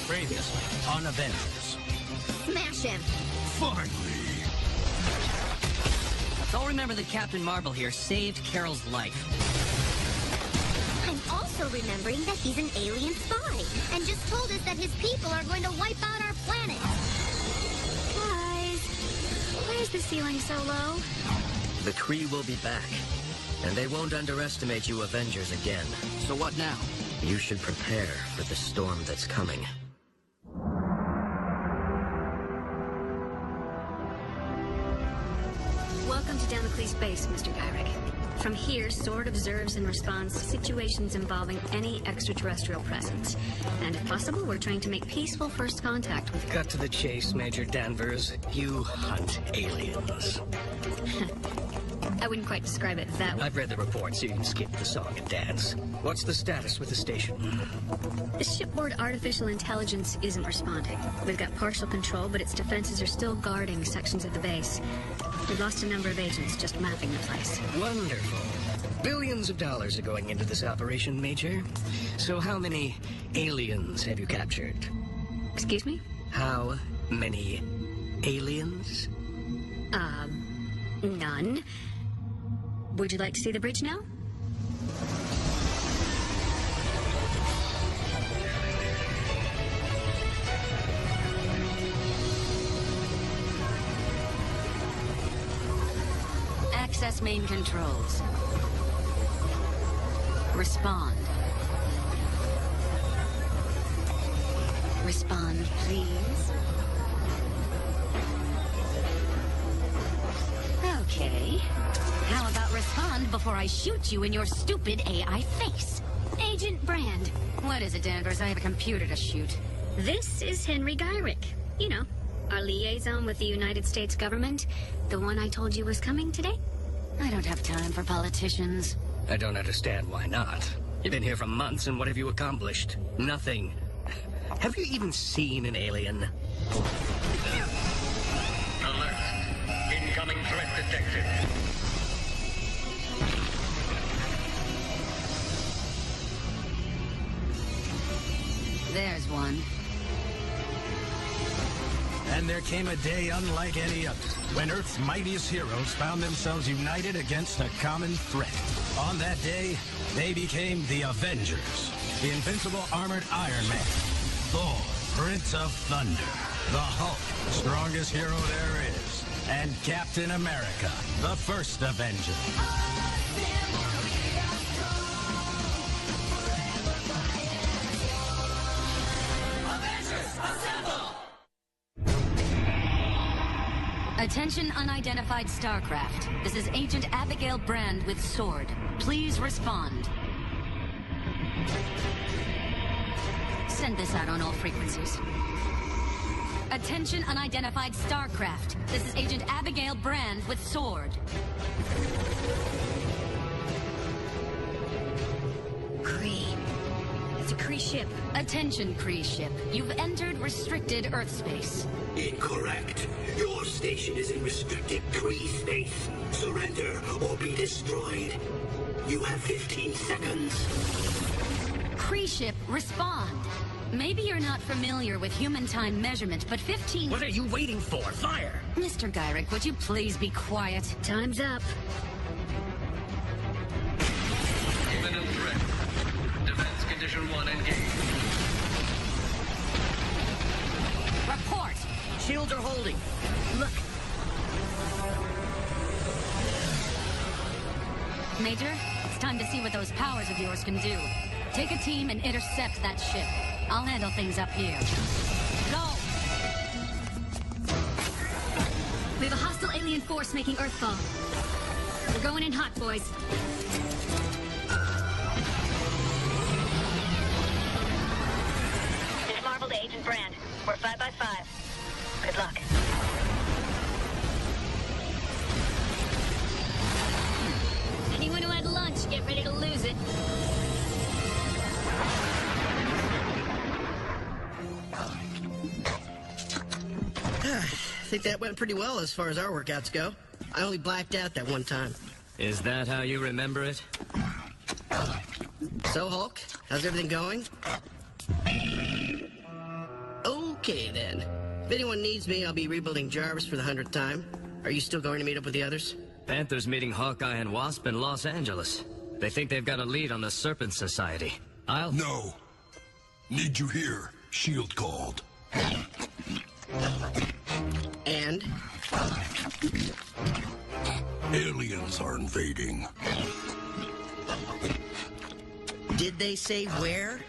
Previously on Avengers. Smash him! Finally! So I'll remember that Captain Marvel here saved Carol's life. I'm also remembering that he's an alien spy, and just told us that his people are going to wipe out our planet. Guys, why is the ceiling so low? The Kree will be back, and they won't underestimate you Avengers again. So what now? You should prepare for the storm that's coming. Welcome to Damocles Base, Mr. Gyrick. From here, SWORD observes and responds to situations involving any extraterrestrial presence. And if possible, we're trying to make peaceful first contact with... Cut to the chase, Major Danvers. You hunt aliens. I wouldn't quite describe it that way. I've read the report, so you can skip the song and dance. What's the status with the station? The shipboard artificial intelligence isn't responding. We've got partial control, but its defenses are still guarding sections of the base. We've lost a number of agents just mapping the place. Wonderful. Billions of dollars are going into this operation, Major. So how many aliens have you captured? Excuse me? How many aliens? None. Would you like to see the bridge now? Access main controls. Respond. Respond, please. Okay. How about respond before I shoot you in your stupid AI face? Agent Brand. What is it, Danvers? I have a computer to shoot. This is Henry Gyrick. You know, our liaison with the United States government. The one I told you was coming today. I don't have time for politicians. I don't understand why not. You've been here for months, and what have you accomplished? Nothing. Have you even seen an alien? Alert. Incoming threat detected. There's one. And there came a day unlike any other, when Earth's mightiest heroes found themselves united against a common threat. On that day, they became the Avengers. The invincible armored Iron Man, Thor, Prince of Thunder, the Hulk, strongest hero there is, and Captain America, the first Avenger. Attention unidentified starcraft. This is Agent Abigail Brand with SWORD. Please respond. Send this out on all frequencies. Attention unidentified starcraft. This is Agent Abigail Brand with SWORD. Kree. It's a Kree ship. Attention, Kree ship. You've entered restricted Earth space. Incorrect. Your station is in restricted Kree space. Surrender or be destroyed. You have 15 seconds. Kree ship, respond. Maybe you're not familiar with human time measurement, but 15... What are you waiting for? Fire! Mr. Gyrick, would you please be quiet? Time's up. Imminent threat. Defense condition 1 engaged. Report! Shields are holding. Look. Major, it's time to see what those powers of yours can do. Take a team and intercept that ship. I'll handle things up here. Go! We have a hostile alien force making Earthfall. We're going in hot, boys. This Marvel to Agent Brand. We're 5 by 5. Good luck. Anyone who had lunch, get ready to lose it. I think that went pretty well as far as our workouts go. I only blacked out that one time. Is that how you remember it? So, Hulk, how's everything going? Okay, then. If anyone needs me, I'll be rebuilding Jarvis for the 100th time. Are you still going to meet up with the others? Panther's meeting Hawkeye and Wasp in Los Angeles. They think they've got a lead on the Serpent Society. No. Need you here. S.H.I.E.L.D. called. And? Aliens are invading. Did they say where?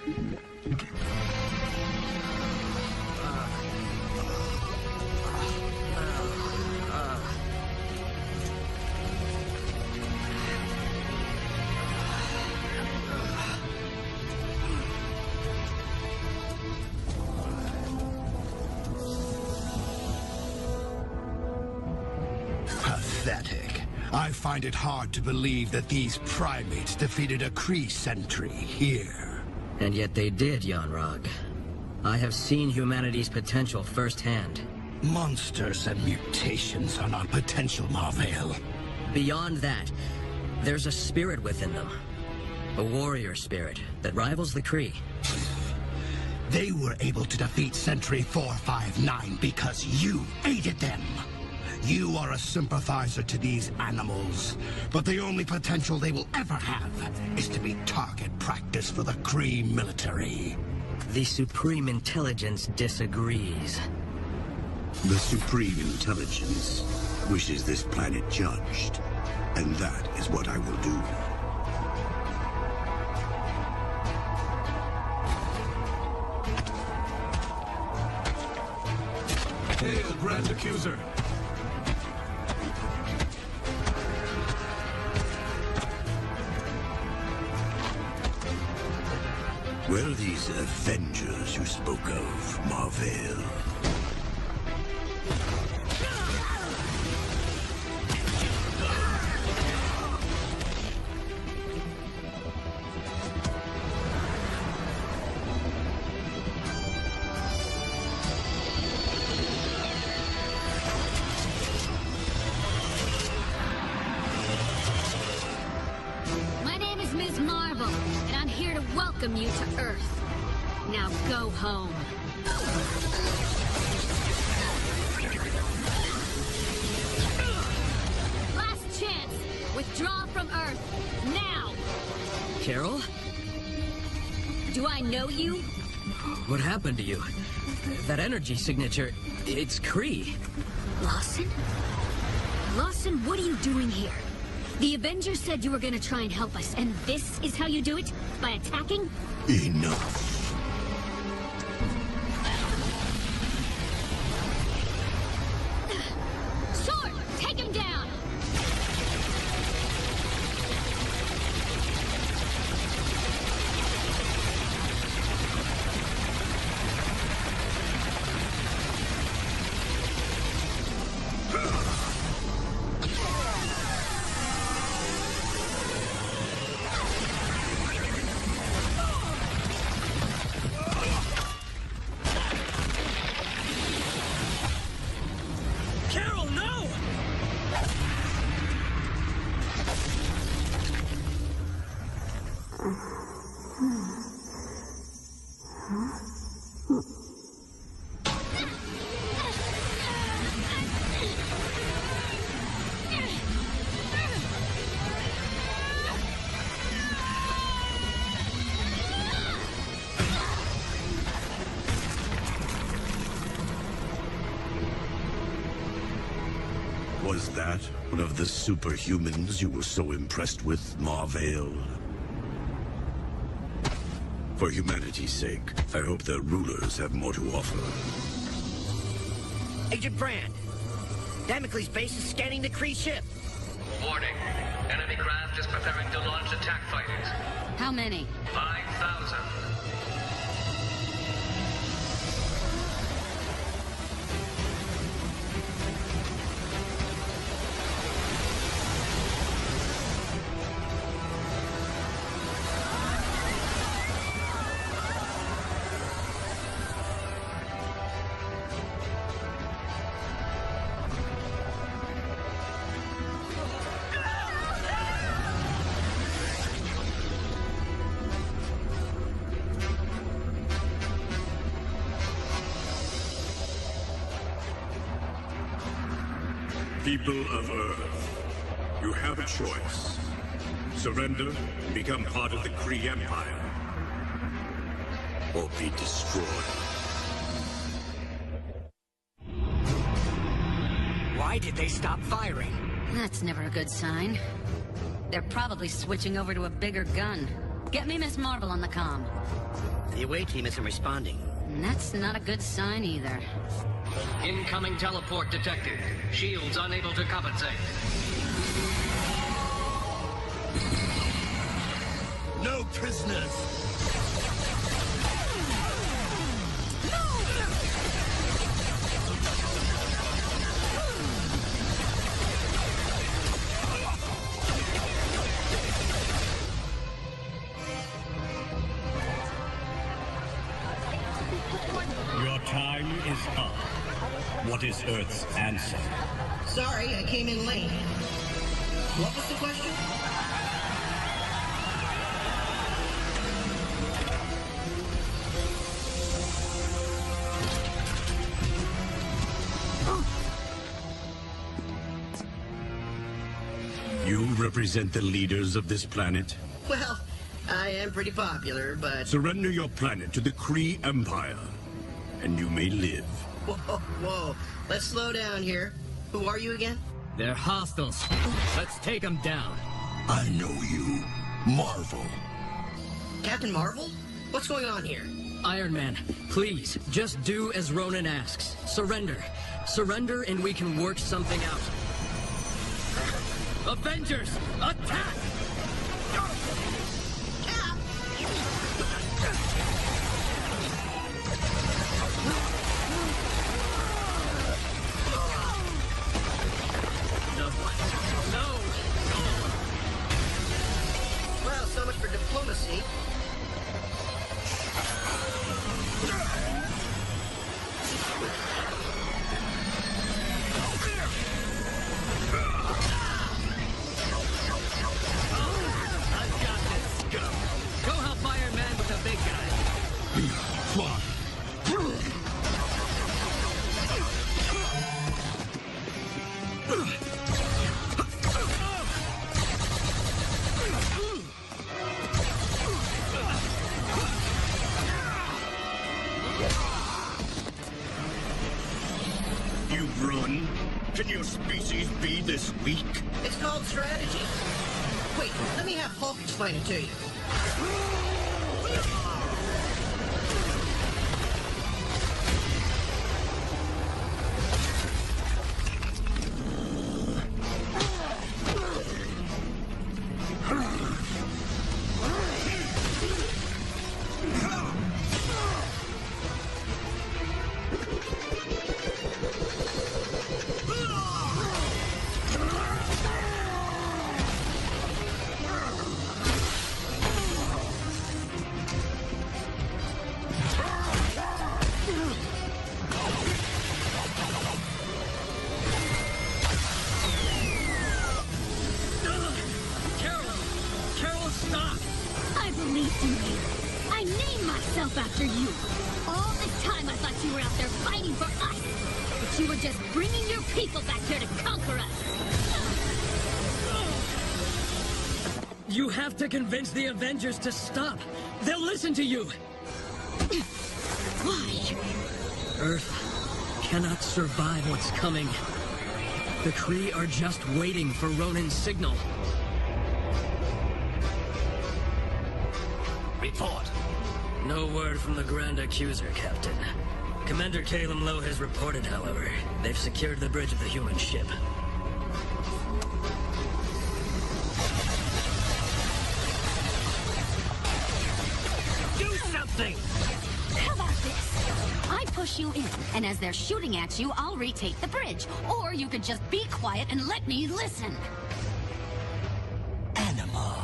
Pathetic. I find it hard to believe that these primates defeated a Kree sentry here. And yet they did, Yanrog. I have seen humanity's potential firsthand. Monsters and mutations are not potential, Marvel. Beyond that, there's a spirit within them. A warrior spirit that rivals the Kree. They were able to defeat Sentry 459 because you aided them. You are a sympathizer to these animals, but the only potential they will ever have is to be target practice for the Kree military. The Supreme Intelligence disagrees. The Supreme Intelligence wishes this planet judged, and that is what I will do. Hail, Grand Accuser! Where are these Avengers you spoke of, Marvel? My name is Ms. Marvel, and I'm here to welcome you to Earth. Now go home. Last chance. Withdraw from Earth. Now. Carol? Do I know you? What happened to you? That energy signature, it's Kree. Lawson? Lawson, what are you doing here? The Avengers said you were gonna try and help us, and this is how you do it? By attacking? Enough. Sword! Take him down! Carol, no! Was that one of the superhumans you were so impressed with, Marvel? For humanity's sake, I hope their rulers have more to offer. Agent Brand, Damocles base is scanning the Kree ship. Warning. Enemy craft is preparing to launch attack fighters. How many? 5,000. People of Earth, you have a choice. Surrender, become part of the Kree Empire, or be destroyed. Why did they stop firing? That's never a good sign. They're probably switching over to a bigger gun. Get me Miss Marvel on the comm. The away team isn't responding. And that's not a good sign either. Incoming teleport detected. Shields unable to compensate. No prisoners! Your time is up. What is Earth's answer? Sorry, I came in late. What was the question? You represent the leaders of this planet? Well, I am pretty popular, but... Surrender your planet to the Kree Empire, and you may live. Whoa. Let's slow down here. Who are you again? They're hostiles. Let's take them down. I know you. Marvel. Captain Marvel? What's going on here? Iron Man, please, just do as Ronan asks. Surrender. Surrender and we can work something out. Avengers, attack! Well, so much for diplomacy. Go help Iron Man with the big You run? Can your species be this weak? It's called strategy. Wait, let me have Hulk explain it to you. I believed in you. I named myself after you. All this time I thought you were out there fighting for us. But you were just bringing your people back here to conquer us. You have to convince the Avengers to stop. They'll listen to you. Why? Earth cannot survive what's coming. The Kree are just waiting for Ronan's signal. Report. No word from the Grand Accuser, Captain. Commander Calum Lowe has reported, however. They've secured the bridge of the human ship. Do something! How about this? I push you in, and as they're shooting at you, I'll retake the bridge. Or you could just be quiet and let me listen. Animal.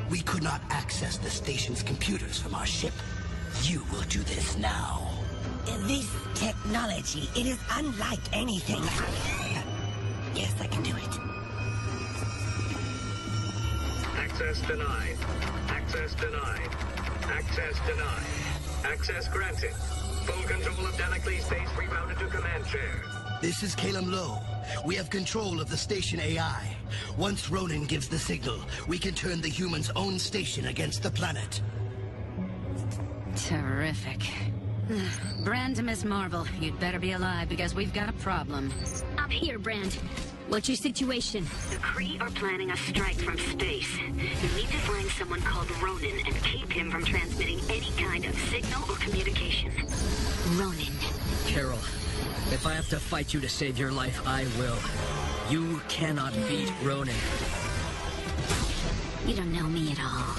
We could not access the station's computers from our ship. You will do this now. This technology, it is unlike anything. Yes, I can do it. Access denied. Access denied. Access denied. Access granted. Full control of Damocles Base rerouted to command chair. This is Calum Lowe. We have control of the station AI. Once Ronan gives the signal, we can turn the humans' own station against the planet. Terrific. Brand to Miss Marvel, you'd better be alive because we've got a problem. I'm here, Brand. What's your situation? The Kree are planning a strike from space. You need to find someone called Ronan and keep him from transmitting any kind of signal or communication. Ronan. Carol, if I have to fight you to save your life, I will. You cannot beat Ronan. You don't know me at all.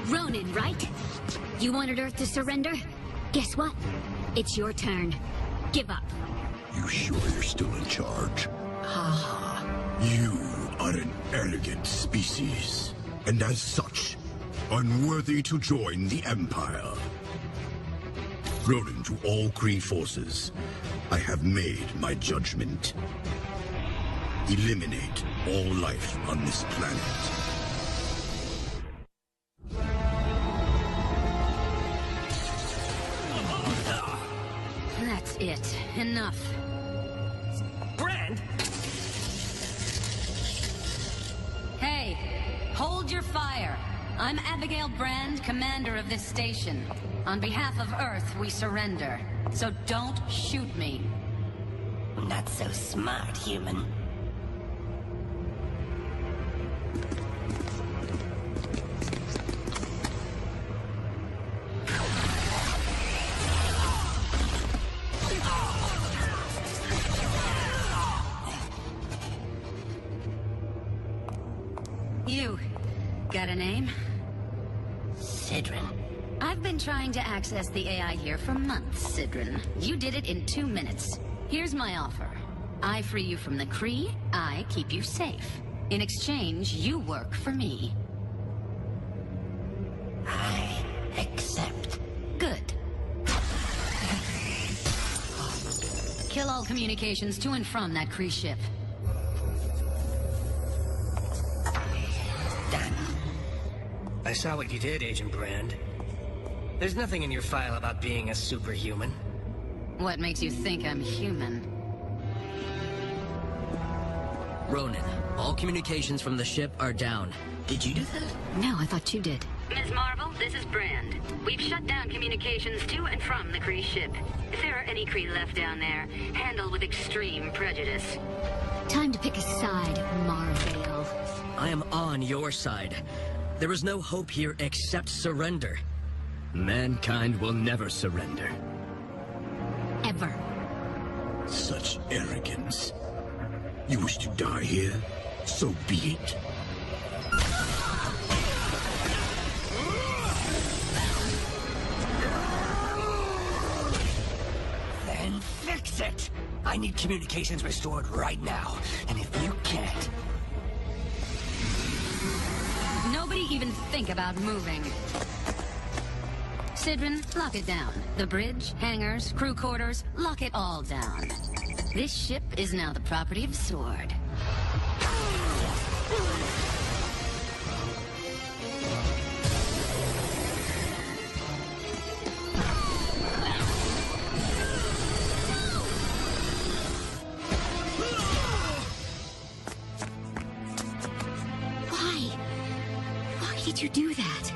Ronan, right? You wanted Earth to surrender? Guess what? It's your turn. Give up. You sure you're still in charge? Ha. You are an arrogant species, and as such, unworthy to join the Empire. Ronan to all Kree forces, I have made my judgment. Eliminate all life on this planet. That's it. Enough. Brand! Hey, hold your fire. I'm Abigail Brand, commander of this station. On behalf of Earth, we surrender. So don't shoot me. Not so smart, human. You, got a name? Sidran. I've been trying to access the AI here for months, Sidran. You did it in 2 minutes. Here's my offer. I free you from the Kree, I keep you safe. In exchange, you work for me. I accept. Good. Kill all communications to and from that Kree ship. Done. I saw what you did, Agent Brand. There's nothing in your file about being a superhuman. What makes you think I'm human? Ronan, all communications from the ship are down. Did you do that? No, I thought you did. Ms. Marvel, this is Brand. We've shut down communications to and from the Kree ship. If there are any Kree left down there, handle with extreme prejudice. Time to pick a side, Marvel. I am on your side. There is no hope here except surrender. Mankind will never surrender. Ever. Such arrogance. You wish to die here? So be it. Then fix it! I need communications restored right now, and if you can't... Nobody even think about moving. Sidran, lock it down. The bridge, hangars, crew quarters, lock it all down. This ship is now the property of Sword. Why did you do that?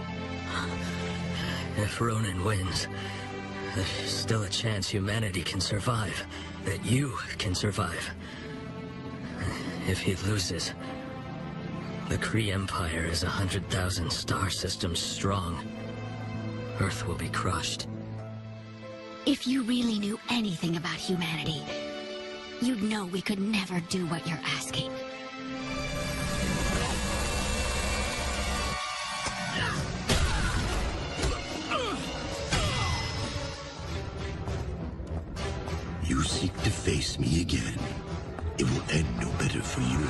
If Ronan wins, there's still a chance humanity can survive. That you can survive. If he loses, the Kree Empire is 100,000 star systems strong. Earth will be crushed. If you really knew anything about humanity, you'd know we could never do what you're asking. You seek to face me again. It will end no better for you.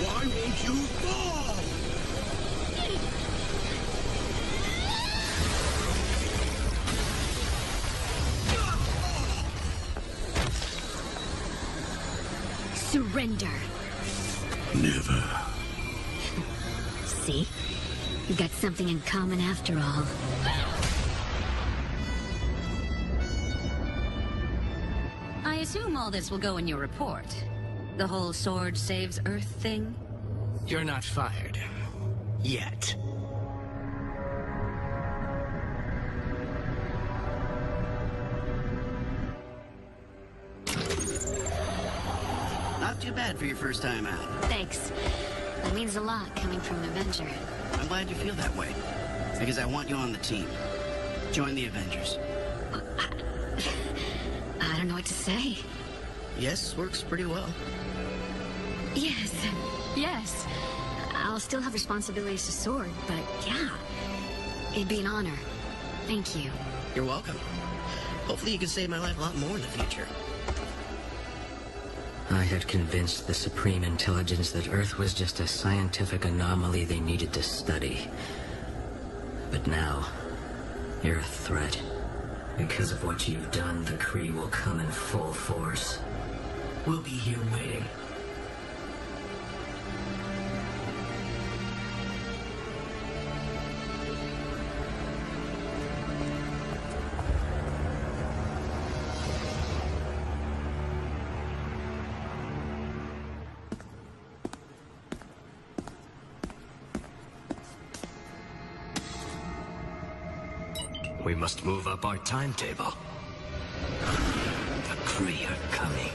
Why won't you fall? Surrender. Never. See? We've got something in common after all. I assume all this will go in your report. The whole sword saves Earth thing? You're not fired. Yet. Not too bad for your first time out. Thanks. That means a lot coming from an Avenger. I'm glad you feel that way. Because I want you on the team. Join the Avengers. I don't know what to say. Yes, works pretty well. Yes. Yes. I'll still have responsibilities to Sword, but yeah. It'd be an honor. Thank you. You're welcome. Hopefully you can save my life a lot more in the future. I had convinced the Supreme Intelligence that Earth was just a scientific anomaly they needed to study. But now, you're a threat. Because of what you've done, the Kree will come in full force. We'll be here waiting. We must move up our timetable. The Kree are coming.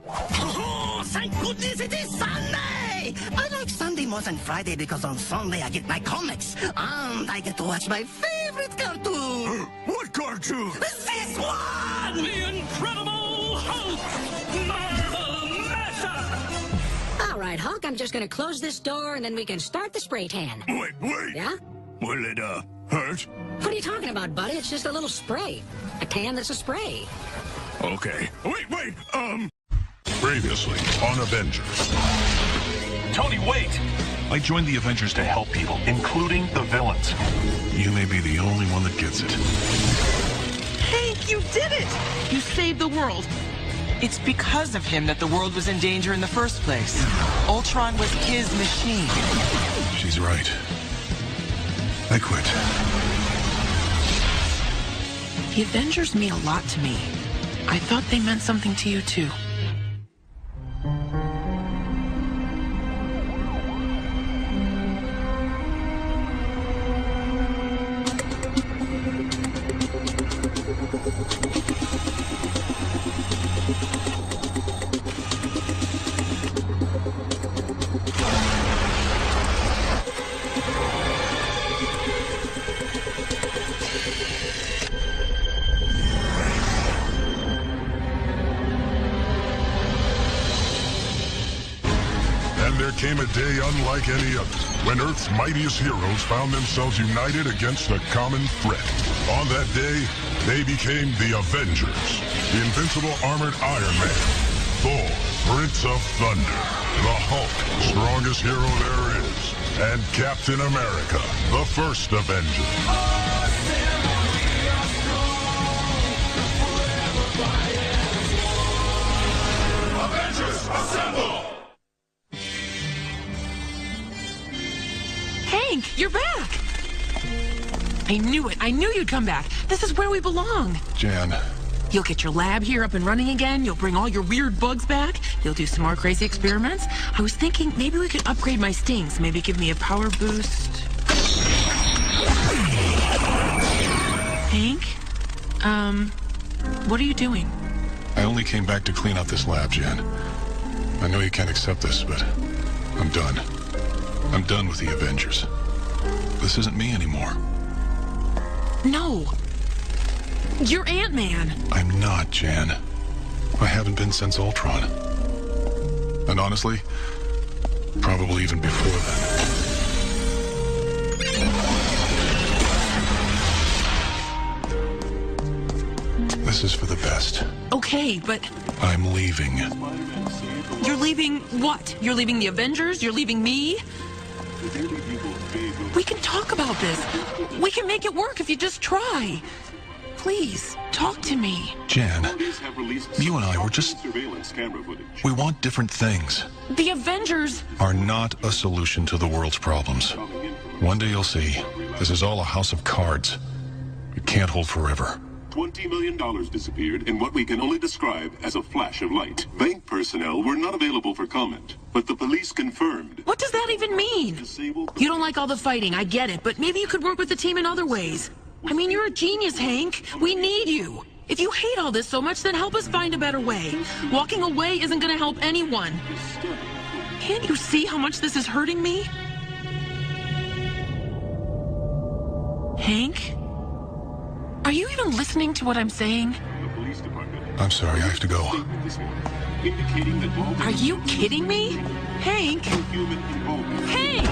Oh, thank goodness it is Sunday! I like Sunday more than Friday because on Sunday I get my comics. And I get to watch my favorite cartoon. What cartoon? This one! The Incredible Hulk! Marvel Mashup! All right, Hulk, I'm just gonna close this door and then we can start the spray tan. Wait. Yeah? Will it, hurt? What are you talking about, buddy? It's just a little spray. A tan that's a spray. Okay. Wait, Previously on Avengers. Tony, wait! I joined the Avengers to help people, including the villains. You may be the only one that gets it. Hank, you did it! You saved the world. It's because of him that the world was in danger in the first place. Ultron was his machine. She's right. I quit. The Avengers mean a lot to me. I thought they meant something to you, too. There came a day unlike any other, when Earth's mightiest heroes found themselves united against a common threat. On that day, they became the Avengers. The invincible armored Iron Man, Thor, Prince of Thunder, the Hulk, strongest hero there is, and Captain America, the first Avenger. Avengers, assemble! Hank, you're back! I knew it. I knew you'd come back. This is where we belong. Jan. You'll get your lab here up and running again. You'll bring all your weird bugs back. You'll do some more crazy experiments. I was thinking maybe we could upgrade my stings. Maybe give me a power boost. Hank? What are you doing? I only came back to clean out this lab, Jan. I know you can't accept this, but I'm done. I'm done with the Avengers. This isn't me anymore. No. You're Ant-Man. I'm not, Jan. I haven't been since Ultron. And honestly, probably even before then. This is for the best. Okay, but... I'm leaving. You're leaving what? You're leaving the Avengers? You're leaving me? We can talk about this. We can make it work if you just try. please, talk to me. Jan, you and I were just... We want different things. The Avengers... Are not a solution to the world's problems. One day you'll see. This is all a house of cards. It can't hold forever. $20 million disappeared in what we can only describe as a flash of light. Bank personnel were not available for comment, but the police confirmed. What does that even mean? You don't like all the fighting, I get it, but maybe you could work with the team in other ways. I mean, you're a genius, Hank. We need you. If you hate all this so much, then help us find a better way. Walking away isn't gonna help anyone. Can't you see how much this is hurting me? Hank? Are you even listening to what I'm saying? I'm sorry, I have to go. Are you kidding me? Hank? Hank!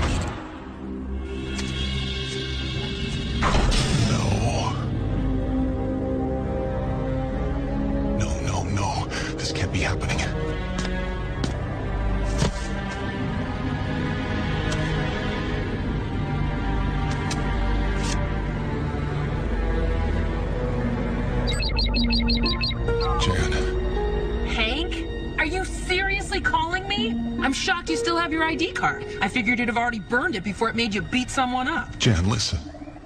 No. This can't be happening. Jan. Hank? Are you seriously calling me? I'm shocked you still have your ID card. I figured you'd have already burned it before it made you beat someone up. Jan, listen.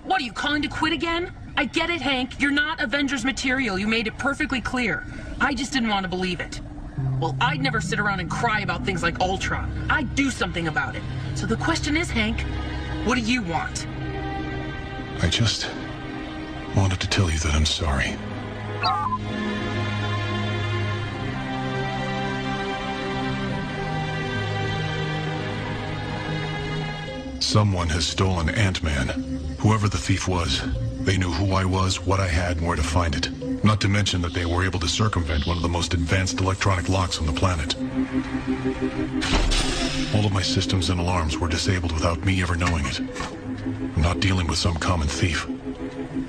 What, are you calling to quit again? I get it, Hank. You're not Avengers material. You made it perfectly clear. I just didn't want to believe it. Well, I'd never sit around and cry about things like Ultron. I'd do something about it. So the question is, Hank, what do you want? I just wanted to tell you that I'm sorry. Someone has stolen Ant-Man. Whoever the thief was, they knew who I was, what I had, and where to find it. Not to mention that they were able to circumvent one of the most advanced electronic locks on the planet. All of my systems and alarms were disabled without me ever knowing it. I'm not dealing with some common thief,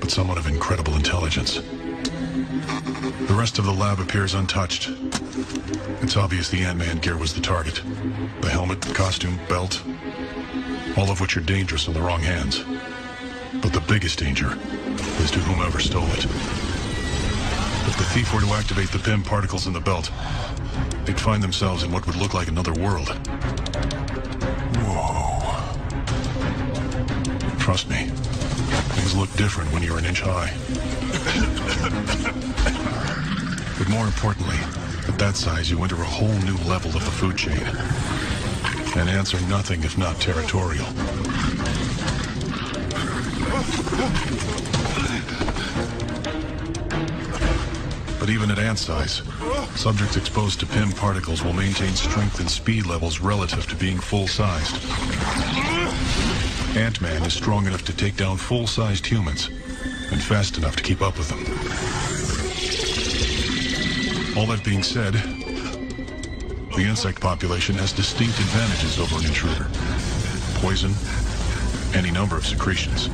but someone of incredible intelligence. The rest of the lab appears untouched. It's obvious the Ant-Man gear was the target. The helmet, costume, belt, all of which are dangerous in the wrong hands. But the biggest danger is to whomever stole it. If the thief were to activate the PIM particles in the belt, they'd find themselves in what would look like another world. Whoa. Trust me, things look different when you're an inch high. But more importantly, at that size, you enter a whole new level of the food chain. And ants are nothing if not territorial. But even at ant size, subjects exposed to PIM particles will maintain strength and speed levels relative to being full-sized. Ant-Man is strong enough to take down full-sized humans, and fast enough to keep up with them. All that being said, the insect population has distinct advantages over an intruder. Poison, any number of secretions.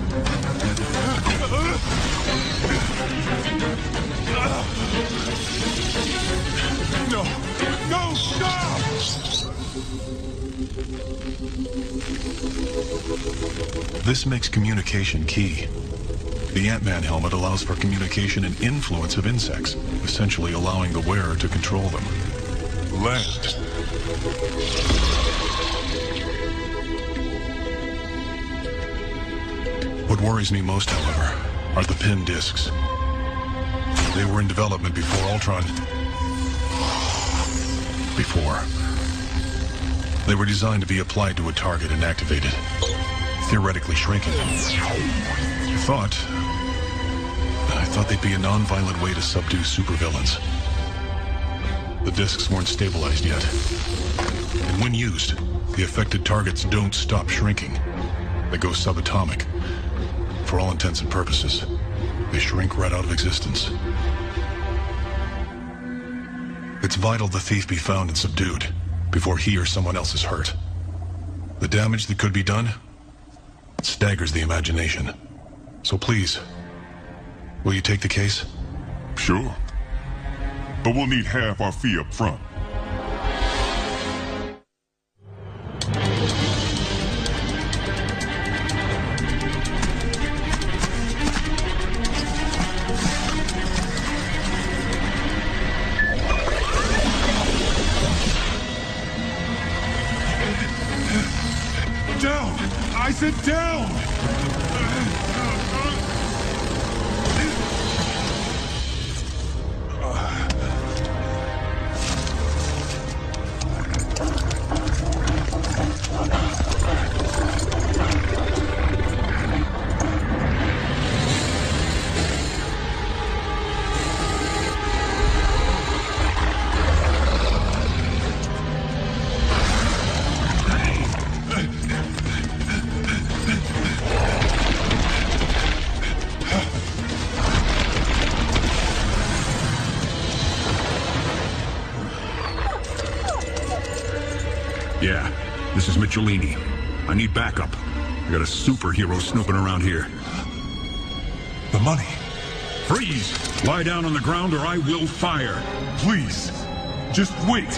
No! No! Stop! This makes communication key. The Ant-Man helmet allows for communication and influence of insects, essentially allowing the wearer to control them. Land. What worries me most, however, are the PIM discs. They were in development before Ultron. They were designed to be applied to a target and activated, theoretically shrinking them. I thought they'd be a non-violent way to subdue supervillains. The discs weren't stabilized yet. And when used, the affected targets don't stop shrinking. They go subatomic. For all intents and purposes, they shrink right out of existence. It's vital the thief be found and subdued before he or someone else is hurt. The damage that could be done staggers the imagination. So please, will you take the case? Sure. But we'll need half our fee up front. Sit down! Yeah, this is Michelini. I need backup. I got a superhero snooping around here. The money. Freeze! Lie down on the ground or I will fire. Please, just wait.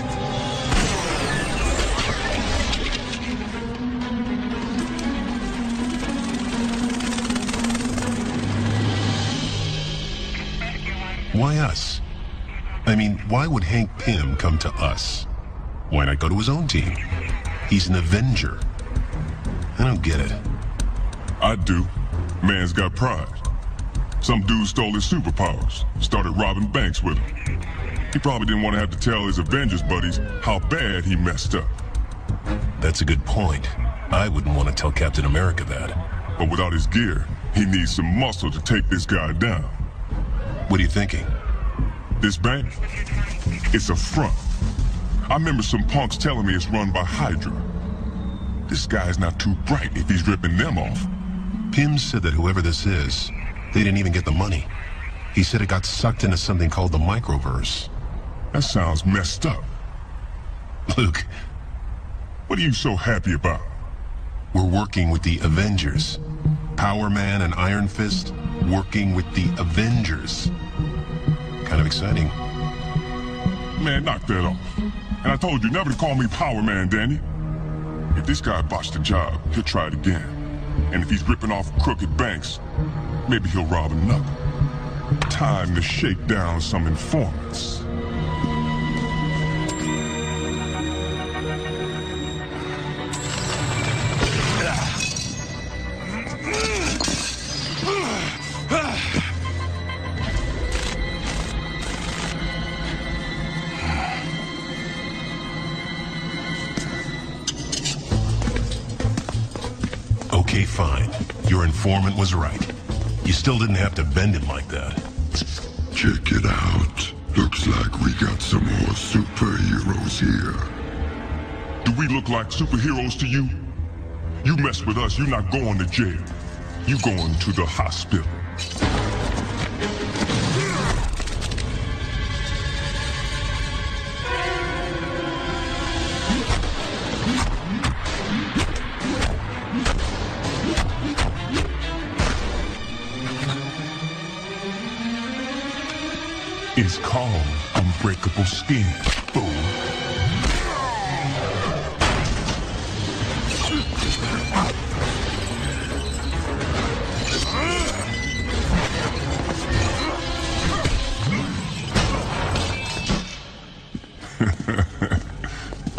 Why us? I mean, why would Hank Pym come to us? Why not go to his own team? He's an Avenger. I don't get it. I do. Man's got pride. Some dude stole his superpowers, started robbing banks with them. He probably didn't want to have to tell his Avengers buddies how bad he messed up. That's a good point. I wouldn't want to tell Captain America that. But without his gear, he needs some muscle to take this guy down. What are you thinking? This bank? It's a front. I remember some punks telling me it's run by Hydra. This guy's not too bright if he's ripping them off. Pym said that whoever this is, they didn't even get the money. He said it got sucked into something called the microverse. That sounds messed up. Luke. What are you so happy about? We're working with the Avengers. Power Man and Iron Fist working with the Avengers. Kind of exciting. Man, knock that off. And I told you never to call me Power Man, Danny. If this guy botched the job, he'll try it again. And if he's ripping off crooked banks, maybe he'll rob another. Time to shake down some informants. Okay, fine. Your informant was right. You still didn't have to bend him like that. Check it out. Looks like we got some more superheroes here. Do we look like superheroes to you? You mess with us, you're not going to jail. You going to the hospital. It's called Unbreakable Skin, fool.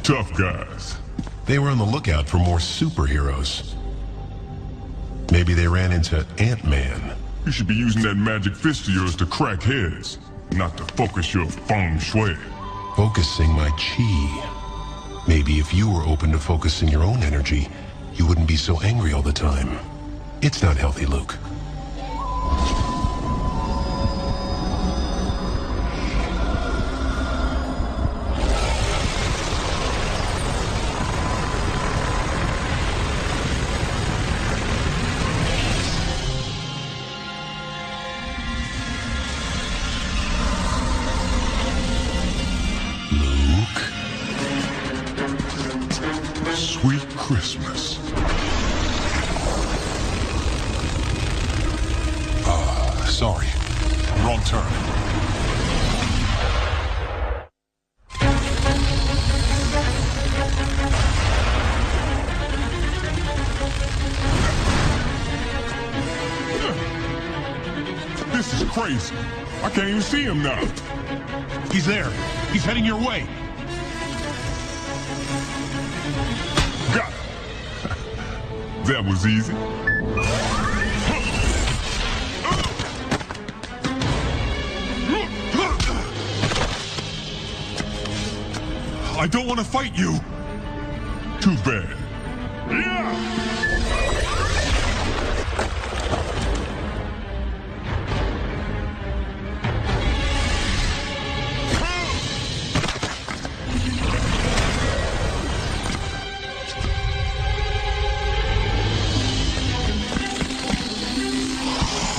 Tough guys. They were on the lookout for more superheroes. Maybe they ran into Ant-Man. You should be using that magic fist of yours to crack heads, not to focus your feng shui. Focusing my chi. Maybe if you were open to focusing your own energy, you wouldn't be so angry all the time. It's not healthy, Luke. Sweet Christmas. Sorry. Wrong turn. This is crazy. I can't even see him now. He's there. He's heading your way. Got him. That was easy. I don't want to fight you. Too bad.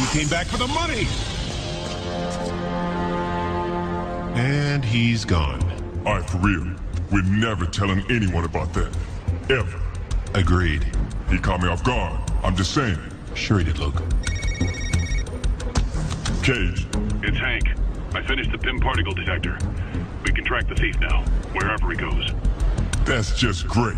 You came back for the money. And he's gone. All right, for real. We're never telling anyone about that. Ever. Agreed. He caught me off guard. I'm just saying. Sure he did, Luke. Cage. It's Hank. I finished the PIM particle detector. We can track the thief now, wherever he goes. That's just great.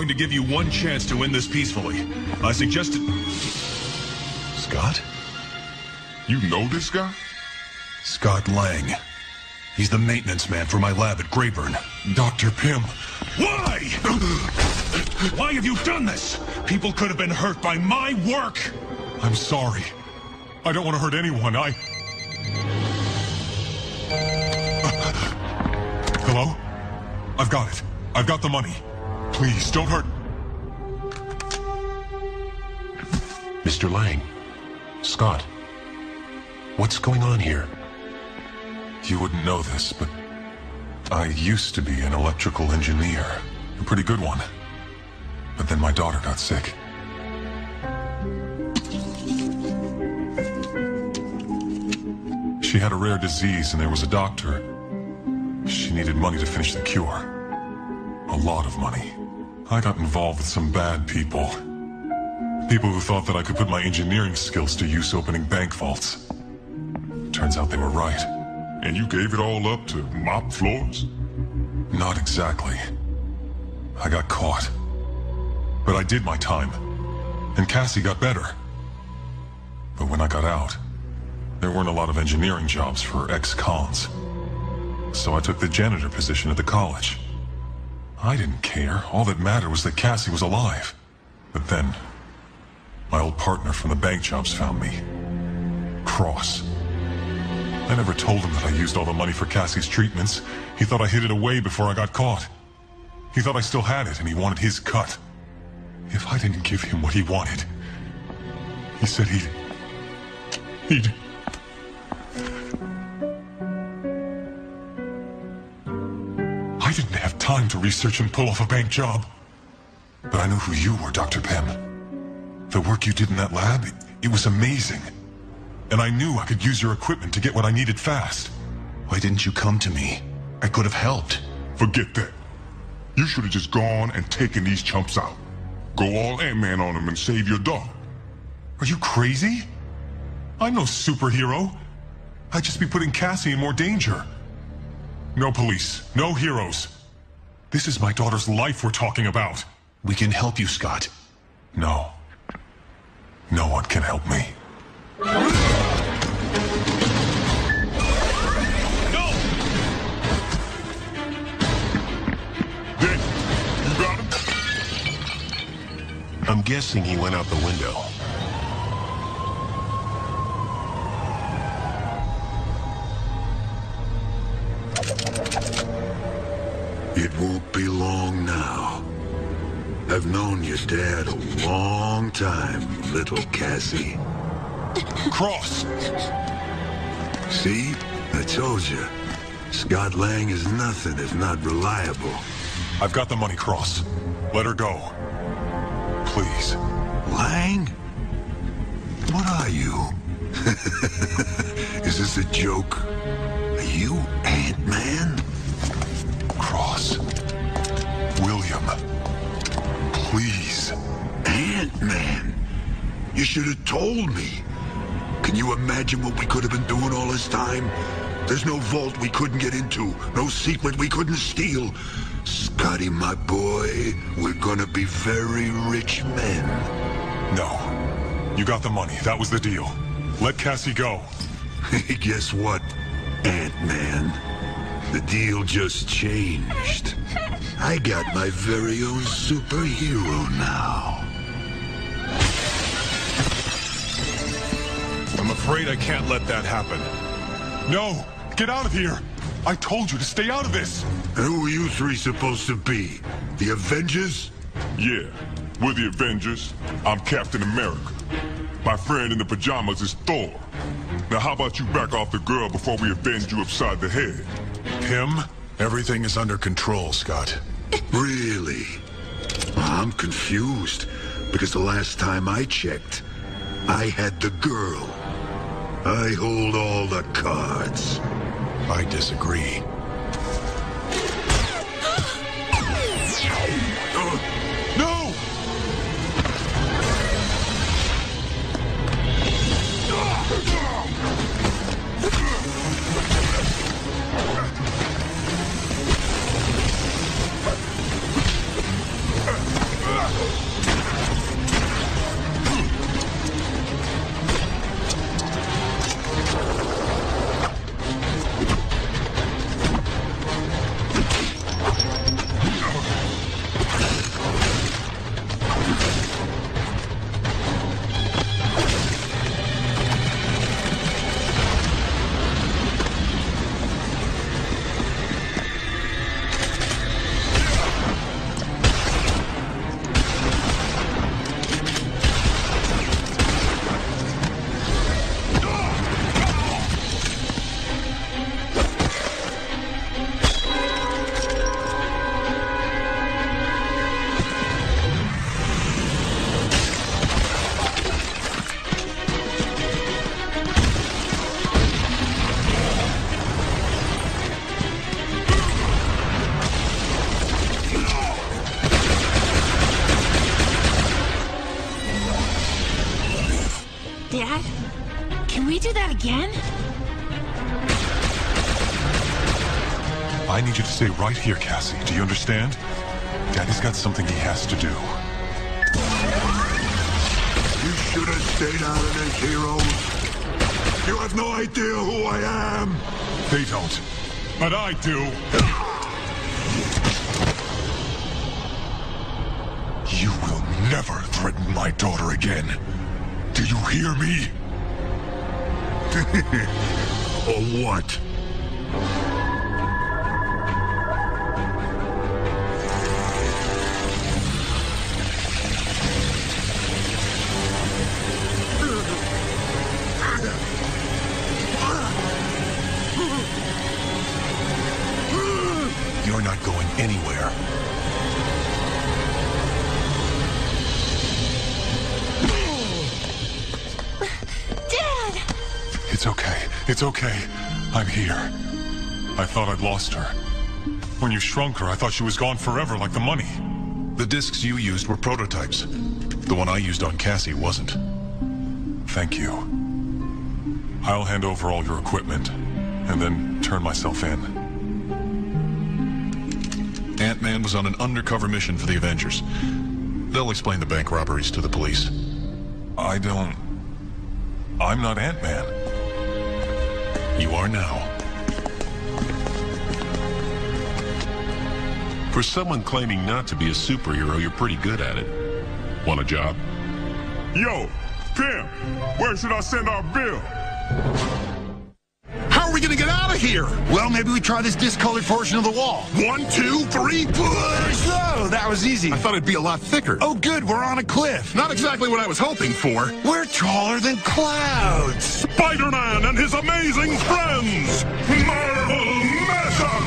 To give you one chance to win this peacefully. I suggested... Scott? You know this guy? Scott Lang. He's the maintenance man for my lab at Grayburn. Dr. Pym. Why? Why have you done this? People could have been hurt by my work. I'm sorry. I don't want to hurt anyone. Hello? I've got it. I've got the money. Please, don't hurt... Mr. Lang. Scott. What's going on here? You wouldn't know this, but I used to be an electrical engineer. A pretty good one. But then my daughter got sick. She had a rare disease and there was a doctor. She needed money to finish the cure. A lot of money. I got involved with some bad people. People who thought that I could put my engineering skills to use opening bank vaults. Turns out they were right. And you gave it all up to mop floors? Not exactly. I got caught. But I did my time. And Cassie got better. But when I got out, there weren't a lot of engineering jobs for ex-cons. So I took the janitor position at the college. I didn't care. All that mattered was that Cassie was alive. But then, my old partner from the bank jobs found me. Cross. I never told him that I used all the money for Cassie's treatments. He thought I hid it away before I got caught. He thought I still had it and he wanted his cut. If I didn't give him what he wanted, he said he'd... I didn't have time to research and pull off a bank job. But I knew who you were, Dr. Pym. The work you did in that lab, it was amazing. And I knew I could use your equipment to get what I needed fast. Why didn't you come to me? I could have helped. Forget that. You should have just gone and taken these chumps out. Go all Ant-Man on them and save your dog. Are you crazy? I'm no superhero. I'd just be putting Cassie in more danger. No police, no heroes. This is my daughter's life we're talking about. We can help you, Scott. No. No one can help me. No! Then, you got him? I'm guessing he went out the window. It won't be long now. I've known your dad a long time, little Cassie. Cross! See? I told you. Scott Lang is nothing if not reliable. I've got the money, Cross. Let her go. Please. Lang? What are you? Is this a joke? Are you Ant-Man? Cross. William. Please. Ant-Man? You should have told me. Can you imagine what we could have been doing all this time? There's no vault we couldn't get into, no secret we couldn't steal. Scotty, my boy, we're gonna be very rich men. No. You got the money. That was the deal. Let Cassie go. Guess what, Ant-Man? The deal just changed. I got my very own superhero now. I'm afraid I can't let that happen. No! Get out of here! I told you to stay out of this! And who are you three supposed to be? The Avengers? Yeah, we're the Avengers. I'm Captain America. My friend in the pajamas is Thor. Now how about you back off the girl before we avenge you upside the head? Him? Everything is under control, Scott. Really? I'm confused, because the last time I checked, I had the girl. I hold all the cards. I disagree. No! Dad? Can we do that again? I need you to stay right here, Cassie. Do you understand? Daddy's got something he has to do. You should have stayed out of this, heroes. You have no idea who I am. They don't. But I do. You will never threaten my daughter again. Do you hear me? Or what? You're not going anywhere. Dad! It's okay. It's okay. I'm here. I thought I'd lost her. When you shrunk her, I thought she was gone forever like the money. The discs you used were prototypes. The one I used on Cassie wasn't. Thank you. I'll hand over all your equipment, and then turn myself in. Ant-Man was on an undercover mission for the Avengers. They'll explain the bank robberies to the police. I'm not Ant-Man. You are now. For someone claiming not to be a superhero, you're pretty good at it. Want a job? Yo, Pim, where should I send our bill? How are we gonna get out of here? Well, maybe we try this discolored portion of the wall. 1, 2, 3, push! Oh, that was easy. I thought it'd be a lot thicker. Oh, good, we're on a cliff. Not exactly what I was hoping for. We're taller than clouds. Spider-Man and his amazing friends! Marvel Matter!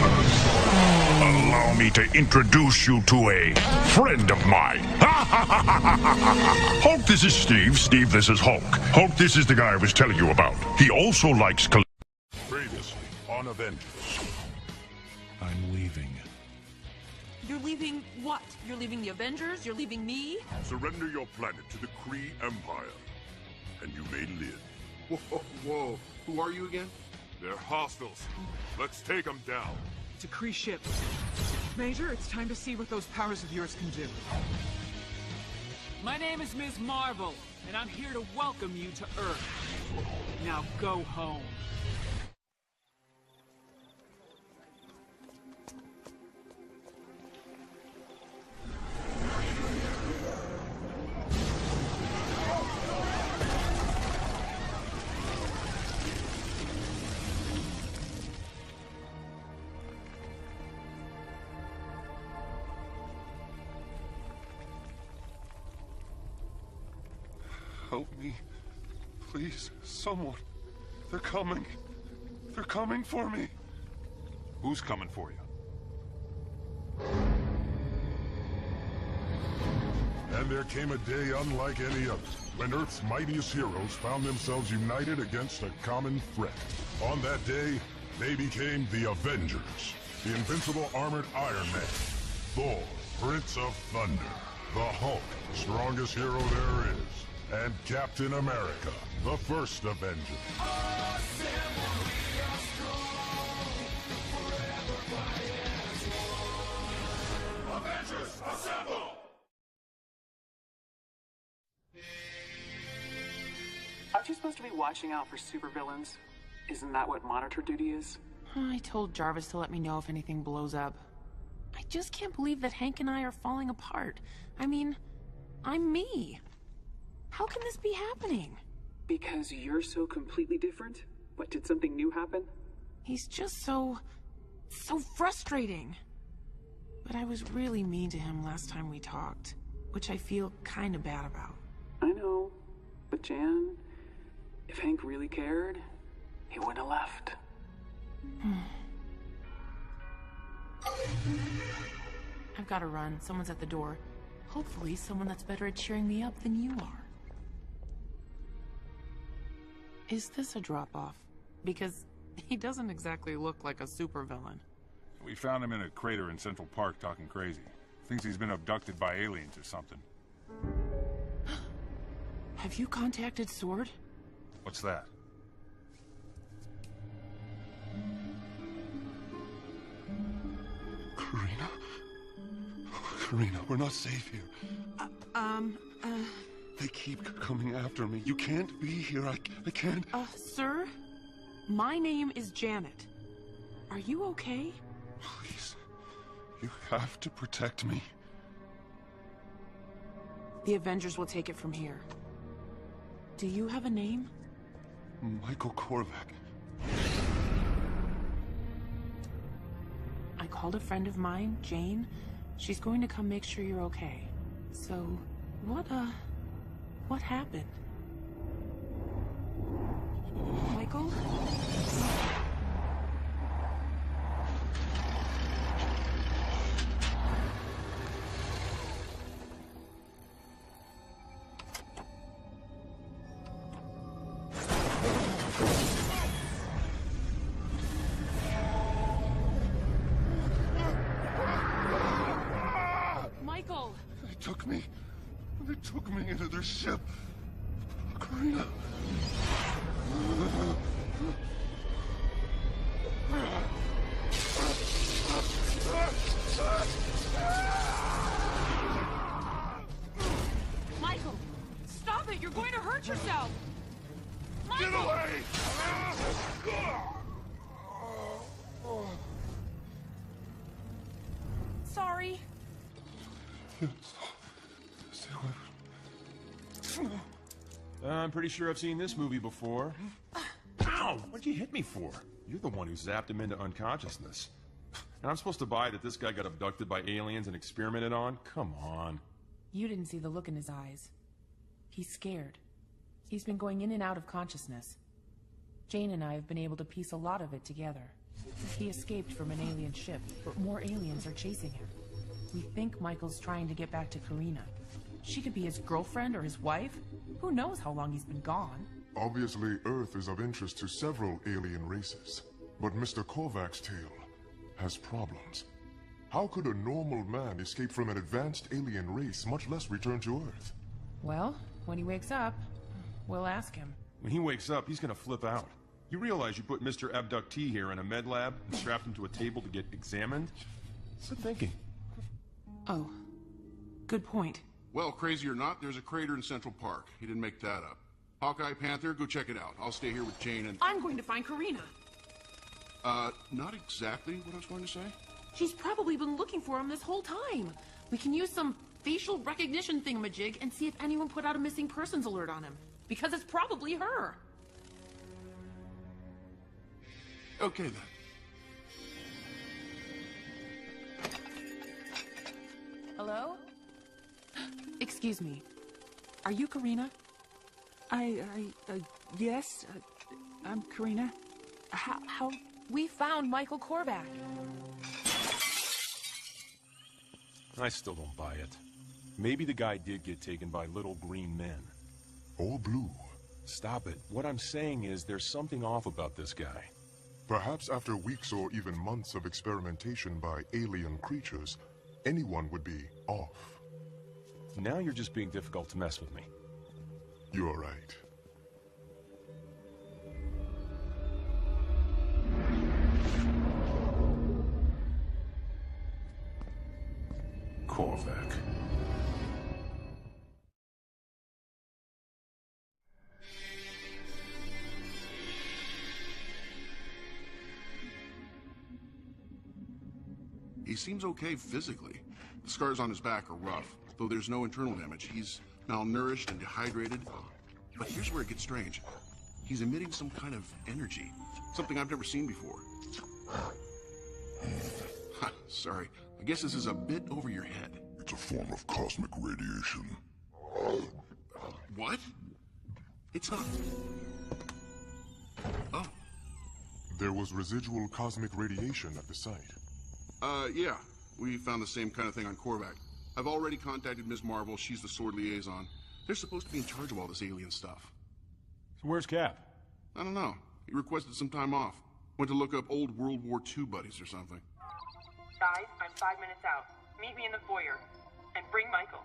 Allow me to introduce you to a friend of mine. Hulk, this is Steve. Steve, this is Hulk. Hulk, this is the guy I was telling you about. He also likes... Previously on Avengers. I'm leaving. You're leaving what? You're leaving the Avengers? You're leaving me? Surrender your planet to the Kree Empire, and you may live. Whoa, whoa. Who are you again? They're hostiles. Let's take them down. It's a Kree ship. Major, it's time to see what those powers of yours can do. My name is Ms. Marvel, and I'm here to welcome you to Earth. Now go home. Help me. Please, someone. They're coming. They're coming for me. Who's coming for you? And there came a day unlike any other, when Earth's mightiest heroes found themselves united against a common threat. On that day, they became the Avengers. The invincible armored Iron Man, Thor, Prince of Thunder, the Hulk, strongest hero there is, and Captain America, the first Avenger. Avengers, assemble! Aren't you supposed to be watching out for supervillains? Isn't that what monitor duty is? I told Jarvis to let me know if anything blows up. I just can't believe that Hank and I are falling apart. I mean, I'm me. How can this be happening? Because you're so completely different? What, did something new happen? He's just so frustrating. But I was really mean to him last time we talked, which I feel kind of bad about. I know, but Jan, if Hank really cared, he wouldn't have left. I've got to run. Someone's at the door. Hopefully someone that's better at cheering me up than you are. Is this a drop-off? Because he doesn't exactly look like a supervillain. We found him in a crater in Central Park talking crazy. Thinks he's been abducted by aliens or something. Have you contacted SWORD? What's that? Karina, we're not safe here. They keep coming after me. You can't be here. I can't. Sir? My name is Janet. Are you okay? Please. You have to protect me. The Avengers will take it from here. Do you have a name? Michael Korvac. I called a friend of mine, Jane. She's going to come make sure you're okay. So, what happened? Michael? They took me into their ship. Karina. Michael, stop it! You're going to hurt yourself! Michael! Get away! Sorry. I'm pretty sure I've seen this movie before. Ow! What'd you hit me for? You're the one who zapped him into unconsciousness. And I'm supposed to buy that this guy got abducted by aliens and experimented on? Come on. You didn't see the look in his eyes. He's scared. He's been going in and out of consciousness. Jane and I have been able to piece a lot of it together. He escaped from an alien ship, but more aliens are chasing him. We think Michael's trying to get back to Karina. She could be his girlfriend or his wife. Who knows how long he's been gone? Obviously, Earth is of interest to several alien races. But Mr. Korvac's tale has problems. How could a normal man escape from an advanced alien race, much less return to Earth? Well, when he wakes up, we'll ask him. When he wakes up, he's gonna flip out. You realize you put Mr. Abductee here in a med lab and strapped him to a table to get examined? Good thinking. Oh. Good point. Well, crazy or not, there's a crater in Central Park. He didn't make that up. Hawkeye, Panther, go check it out. I'll stay here with Jane and... I'm going to find Karina. Not exactly what I was going to say. She's probably been looking for him this whole time. We can use some facial recognition thingamajig and see if anyone put out a missing persons alert on him. Because it's probably her. Okay, then. Hello? Excuse me. Are you Karina? Yes, I'm Karina. How? We found Michael Korvac. I still don't buy it. Maybe the guy did get taken by little green men. Or blue. Stop it. What I'm saying is there's something off about this guy. Perhaps after weeks or even months of experimentation by alien creatures, anyone would be off. Now you're just being difficult to mess with me. You're right. Korvac. He seems okay physically. The scars on his back are rough, though there's no internal damage. He's malnourished and dehydrated. But here's where it gets strange. He's emitting some kind of energy. Something I've never seen before. Sorry. I guess this is a bit over your head. It's a form of cosmic radiation. What? It's not... Oh. There was residual cosmic radiation at the site. Yeah. We found the same kind of thing on Korvac. I've already contacted Ms. Marvel. She's the Sword Liaison. They're supposed to be in charge of all this alien stuff. So where's Cap? I don't know. He requested some time off. Went to look up old World War II buddies or something. Guys, I'm 5 minutes out. Meet me in the foyer. And bring Michael.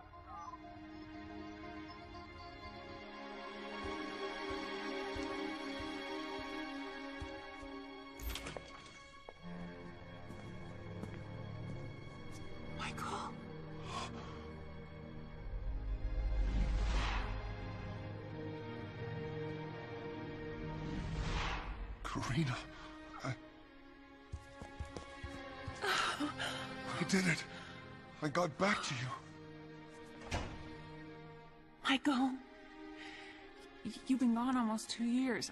Michael? Karina, I did it. I got back to you. Michael, you've been gone almost 2 years.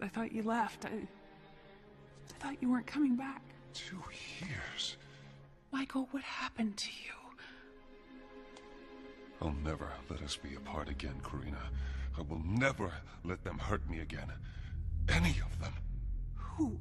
I thought you left. I thought you weren't coming back. 2 years? Michael, what happened to you? I'll never let us be apart again, Karina. I will never let them hurt me again. Any of them. Who?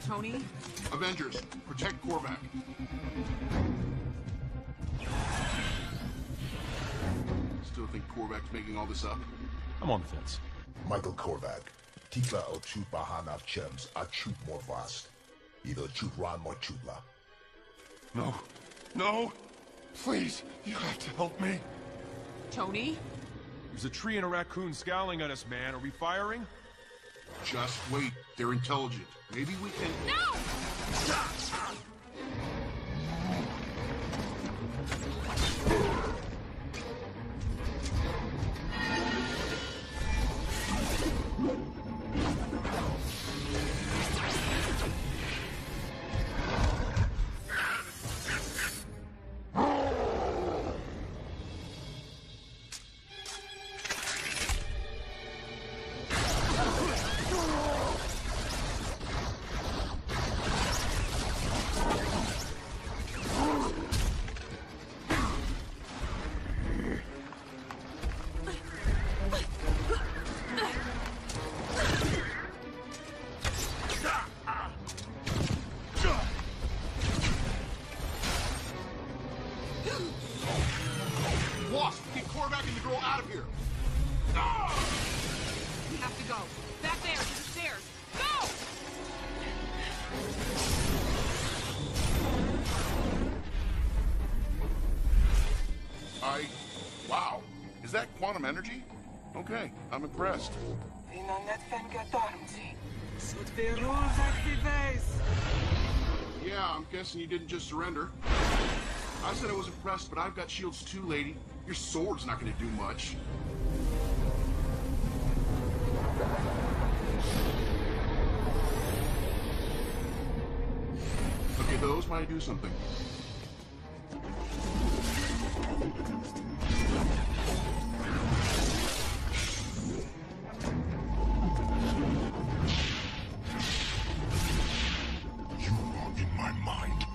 Tony? Avengers, protect Korvac. Still think Korvac's making all this up? I'm on the fence. Michael Korvac. Tikla o chut bahana chems a chut more vast. Either chut ran more chutla. No. No! Please, you have to help me. Tony? There's a tree and a raccoon scowling at us, man. Are we firing? Just wait. They're intelligent. Maybe we can... No! energy? Okay, I'm impressed. Yeah, I'm guessing you didn't just surrender. I said I was impressed, but I've got shields too, lady. Your sword's not gonna do much. Okay, those might do something. You are in my mind.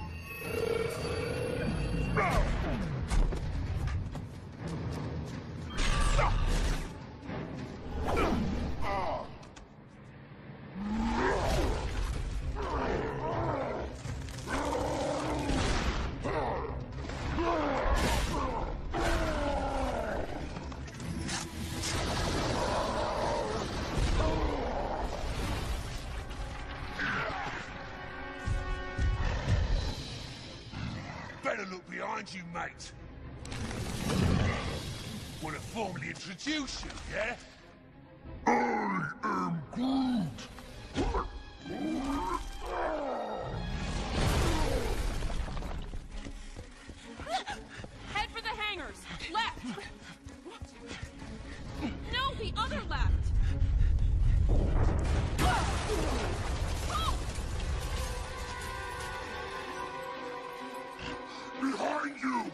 Better look behind you, mate. Want to formally introduce you, yeah? I am Groot. Head for the hangars. Left. No, the other left. Behind you!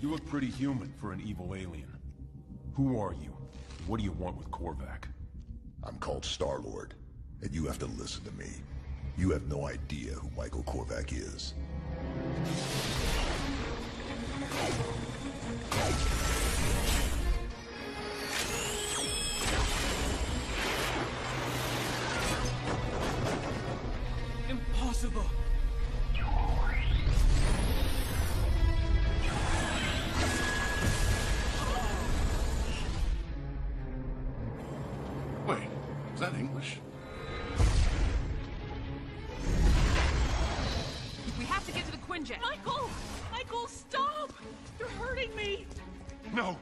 You look pretty human for an evil alien. Who are you? What do you want with Korvac? I'm called Star-Lord, and you have to listen to me. You have no idea who Michael Korvac is. Impossible. Wait, is that English? We have to get to the Quinjet. Michael! Michael, stop! You're hurting me! No!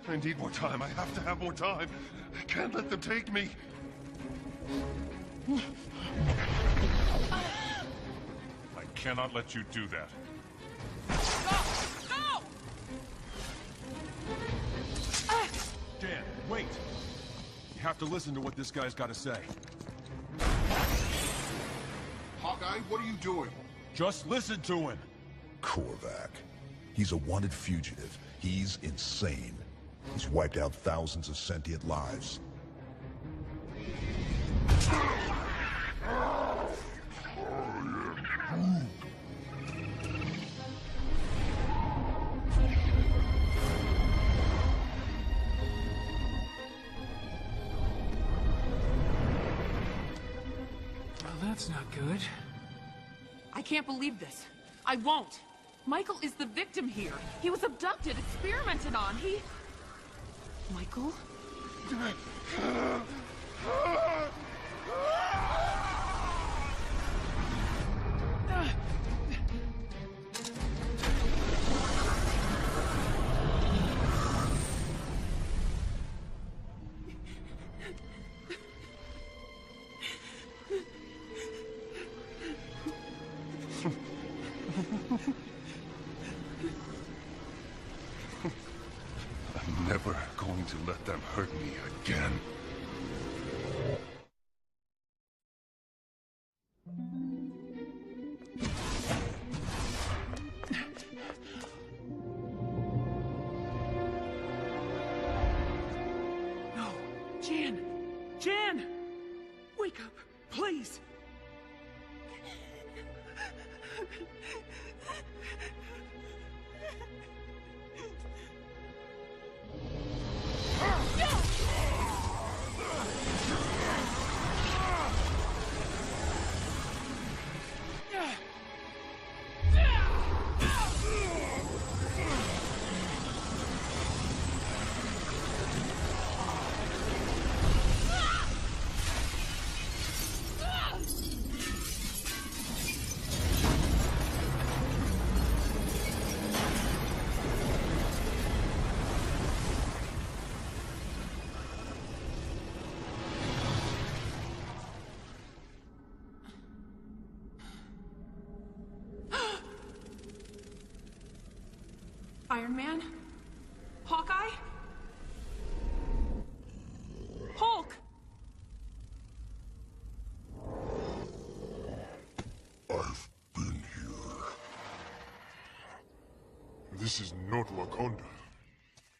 I need more time. I have to have more time. I can't let them take me. I cannot let you do that. Go! Dan, wait! You have to listen to what this guy's got to say. Hawkeye, what are you doing? Just listen to him! Korvac. He's a wanted fugitive. He's insane. He's wiped out thousands of sentient lives. Well, that's not good. I can't believe this. I won't. Michael is the victim here. He was abducted, experimented on. Michael? I'm never going to let them hurt me again. No. Jan! Jan! Wake up, please! Iron Man? Hawkeye? Hulk! I've been here. This is not Wakanda.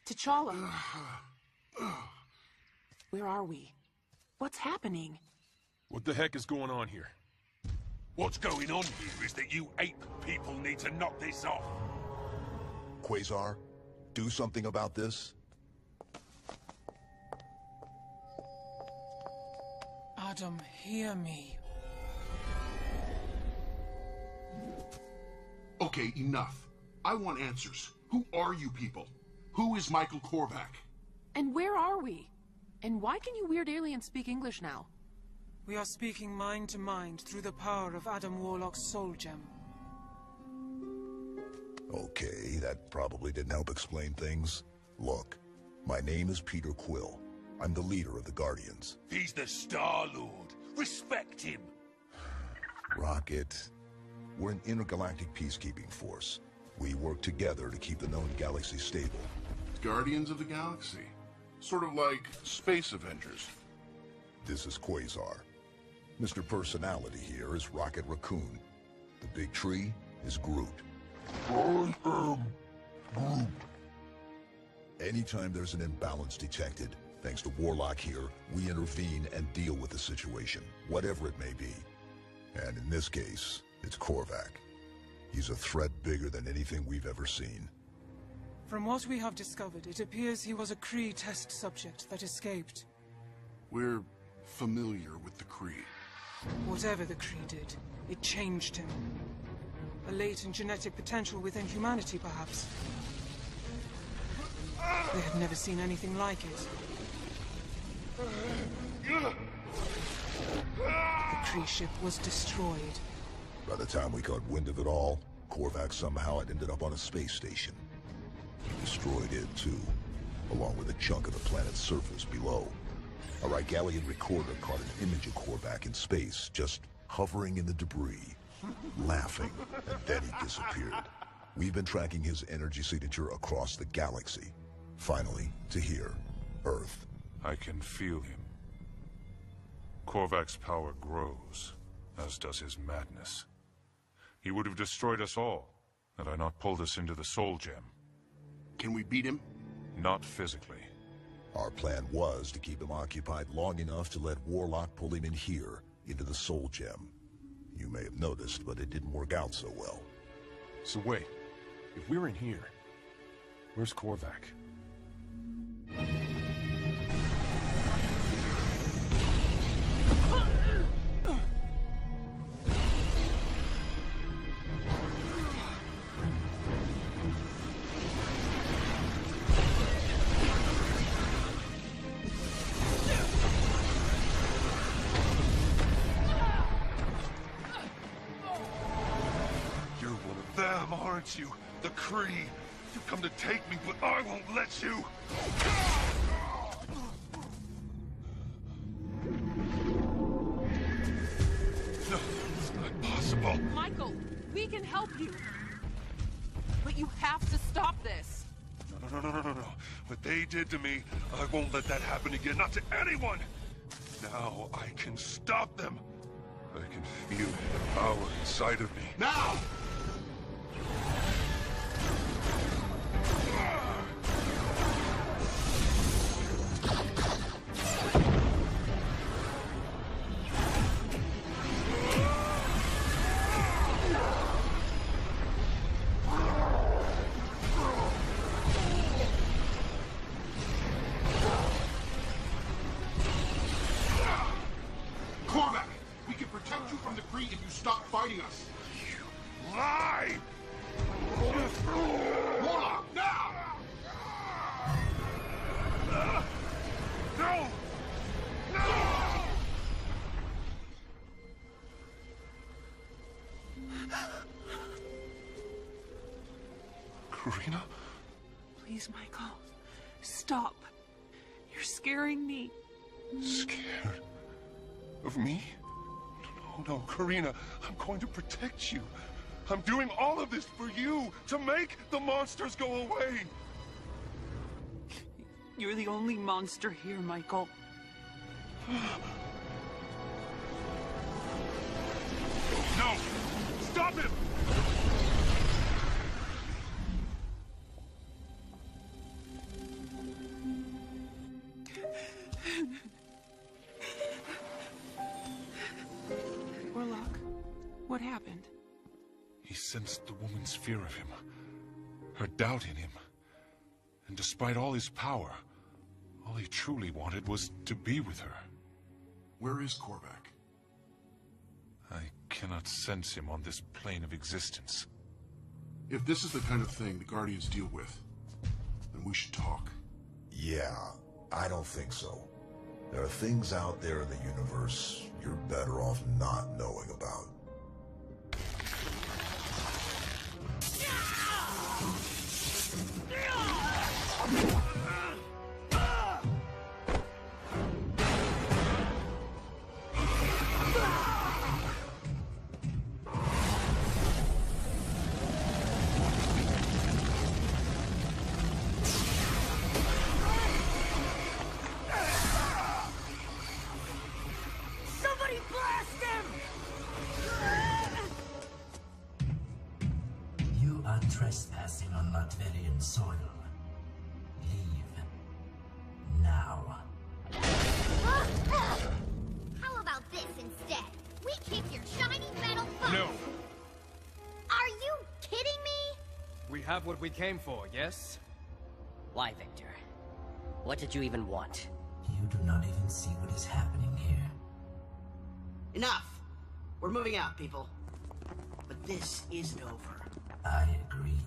T'Challa. Where are we? What's happening? What the heck is going on here? What's going on here is that you ape people need to knock this off. Quasar, do something about this. Adam, hear me. Okay, enough. I want answers. Who are you people? Who is Michael Korvac? And where are we? And why can you weird aliens speak English now? We are speaking mind to mind through the power of Adam Warlock's soul gem. Okay, that probably didn't help explain things. Look, my name is Peter Quill. I'm the leader of the Guardians. He's the Star-Lord. Respect him. Rocket. We're an intergalactic peacekeeping force. We work together to keep the known galaxy stable. Guardians of the Galaxy. Sort of like Space Avengers. This is Quasar. Mr. Personality here is Rocket Raccoon. The big tree is Groot. I am Groot. Anytime there's an imbalance detected, thanks to Warlock here, we intervene and deal with the situation, whatever it may be. And in this case, it's Korvac. He's a threat bigger than anything we've ever seen. From what we have discovered, it appears he was a Kree test subject that escaped. We're familiar with the Kree. Whatever the Kree did, it changed him. A latent genetic potential within humanity, perhaps. They had never seen anything like it. The Kree ship was destroyed. By the time we caught wind of it all, Korvac somehow had ended up on a space station. He destroyed it too, along with a chunk of the planet's surface below. A Rigalian recorder caught an image of Korvac in space, just hovering in the debris, laughing, and then he disappeared. We've been tracking his energy signature across the galaxy. Finally, to here, Earth. I can feel him. Korvac's power grows, as does his madness. He would have destroyed us all, had I not pulled us into the Soul Gem. Can we beat him? Not physically. Our plan was to keep him occupied long enough to let Warlock pull him in here, into the Soul Gem. You may have noticed, but it didn't work out so well. So wait, if we're in here, where's Korvac? Aren't you? The Kree. You've come to take me, but I won't let you. No, it's not possible. Michael, we can help you. But you have to stop this. No. What they did to me, I won't let that happen again. Not to anyone. Now I can stop them. I can feel the power inside of me. Now! Korvac, we can protect you from the Kree if you stop fighting us. You lie! Warlock, now! No! Karina? Please, Michael. Stop. You're scaring me. Scared? Of me? No, Karina. I'm going to protect you. I'm doing all of this for you, to make the monsters go away. You're the only monster here, Michael. No! Stop him! Warlock, what happened? He sensed the woman's fear of him, her doubt in him. And despite all his power, all he truly wanted was to be with her. Where is Korvac? I cannot sense him on this plane of existence. If this is the kind of thing the Guardians deal with, then we should talk. Yeah, I don't think so. There are things out there in the universe you're better off not knowing about. Somebody blast him! You are trespassing on Latverian soil. Leave. Now. How about this instead? We kick your shiny metal butt! No! Are you kidding me? We have what we came for, yes? Why, Victor? What did you even want? You do not even see what is happening here. Enough! We're moving out, people. But this isn't over. I agree.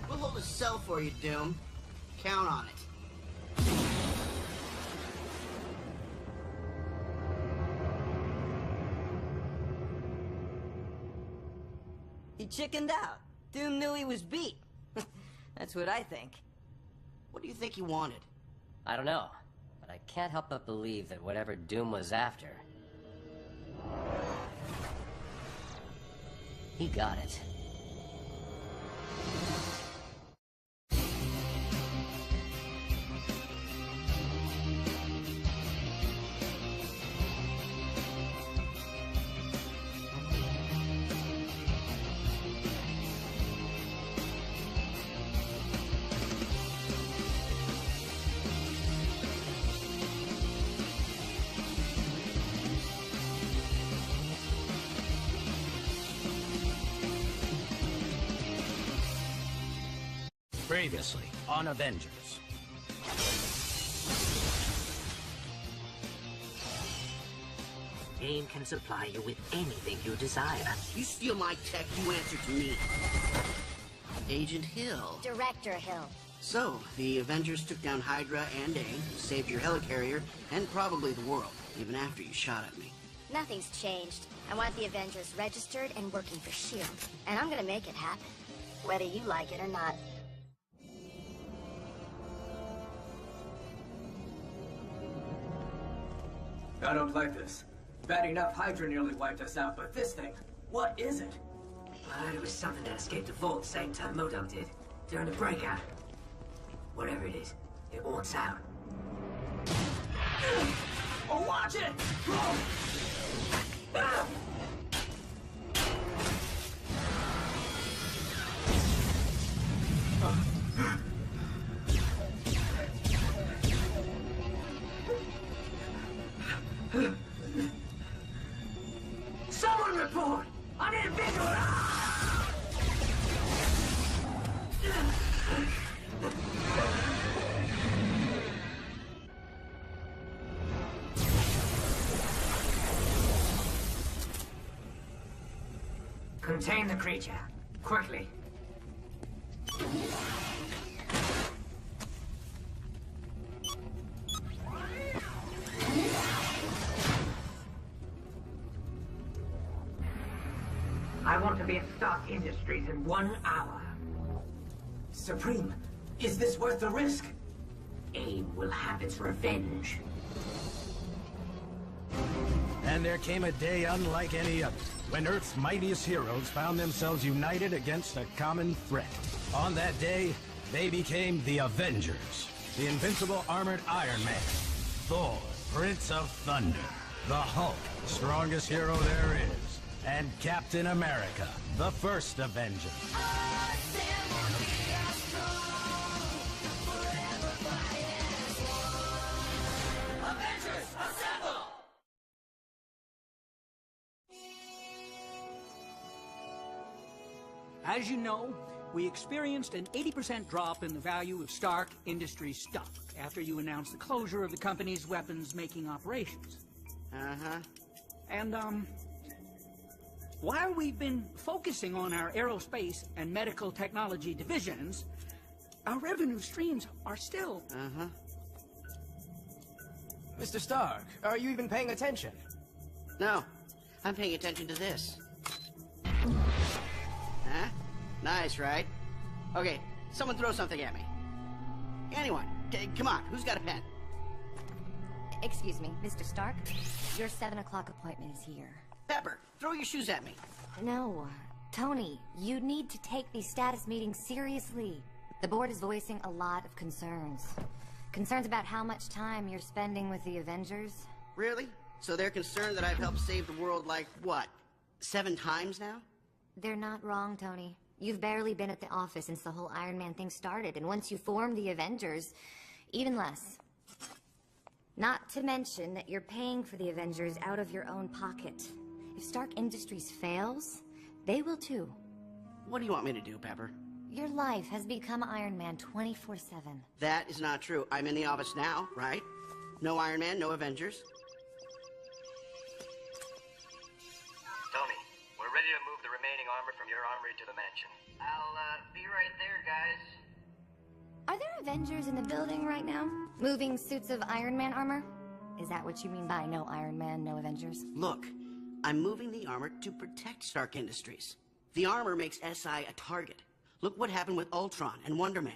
We'll hold a cell for you, Doom. Count on it. He chickened out. Doom knew he was beat. That's what I think. What do you think he wanted? I don't know, but I can't help but believe that whatever Doom was after, he got it. Previously on Avengers. AIM can supply you with anything you desire. You steal my tech, you answer to me. Agent Hill. Director Hill. So, the Avengers took down Hydra and AIM, saved your helicarrier, and probably the world, even after you shot at me. Nothing's changed. I want the Avengers registered and working for S.H.I.E.L.D. And I'm gonna make it happen. Whether you like it or not. I don't like this. Bad enough Hydra nearly wiped us out, but this thing, what is it? I heard it was something that escaped the vault same time Modok did, during the breakout. Whatever it is, it wants out. Oh, watch it! Ah! Someone report! I need a visual! Contain the creature. Quickly. I want to be at Stark Industries in 1 hour. Supreme, is this worth the risk? AIM will have its revenge. And there came a day unlike any other, when Earth's mightiest heroes found themselves united against a common threat. On that day, they became the Avengers. The invincible armored Iron Man, Thor, Prince of Thunder, the Hulk, strongest hero there is, and Captain America, the first Avenger. As you know, we experienced an 80% drop in the value of Stark Industries stock after you announced the closure of the company's weapons-making operations. Uh-huh. And, while we've been focusing on our aerospace and medical technology divisions, our revenue streams are still... Uh-huh. Mr. Stark, are you even paying attention? No, I'm paying attention to this. Huh? Nice, right? Okay, someone throw something at me. Anyone. Come on, who's got a pen? Excuse me, Mr. Stark. Your 7 o'clock appointment is here. Pepper, throw your shoes at me. No, Tony, you need to take these status meetings seriously. The board is voicing a lot of concerns. Concerns about how much time you're spending with the Avengers. Really? So they're concerned that I've helped save the world like, what, 7 times now? They're not wrong, Tony. You've barely been at the office since the whole Iron Man thing started, and once you formed the Avengers, even less. Not to mention that you're paying for the Avengers out of your own pocket. If Stark Industries fails, they will too. What do you want me to do, Pepper? Your life has become Iron Man 24/7. That is not true. I'm in the office now, right? No Iron Man, no Avengers. Tony, we're ready to move the remaining armor from your armory to the mansion. I'll, be right there, guys. Are there Avengers in the building right now? Moving suits of Iron Man armor? Is that what you mean by no Iron Man, no Avengers? Look, I'm moving the armor to protect Stark Industries. The armor makes SI a target. Look what happened with Ultron and Wonder Man.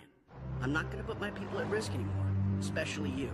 I'm not gonna put my people at risk anymore, especially you.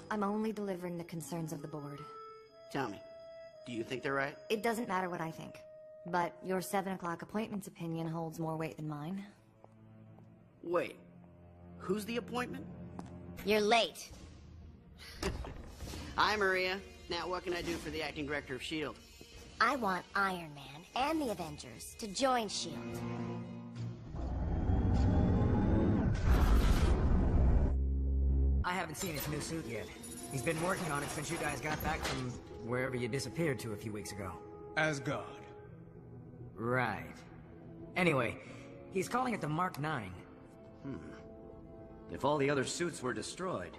I'm only delivering the concerns of the board. Tell me, do you think they're right? It doesn't matter what I think. But your 7 o'clock appointment's opinion holds more weight than mine. Wait, who's the appointment? You're late. Hi, Maria. Now, what can I do for the acting director of S.H.I.E.L.D.? I want Iron Man and the Avengers to join S.H.I.E.L.D. I haven't seen his new suit yet. He's been working on it since you guys got back from wherever you disappeared to a few weeks ago. Asgard. Right. Anyway, he's calling it the Mark 9. If all the other suits were destroyed,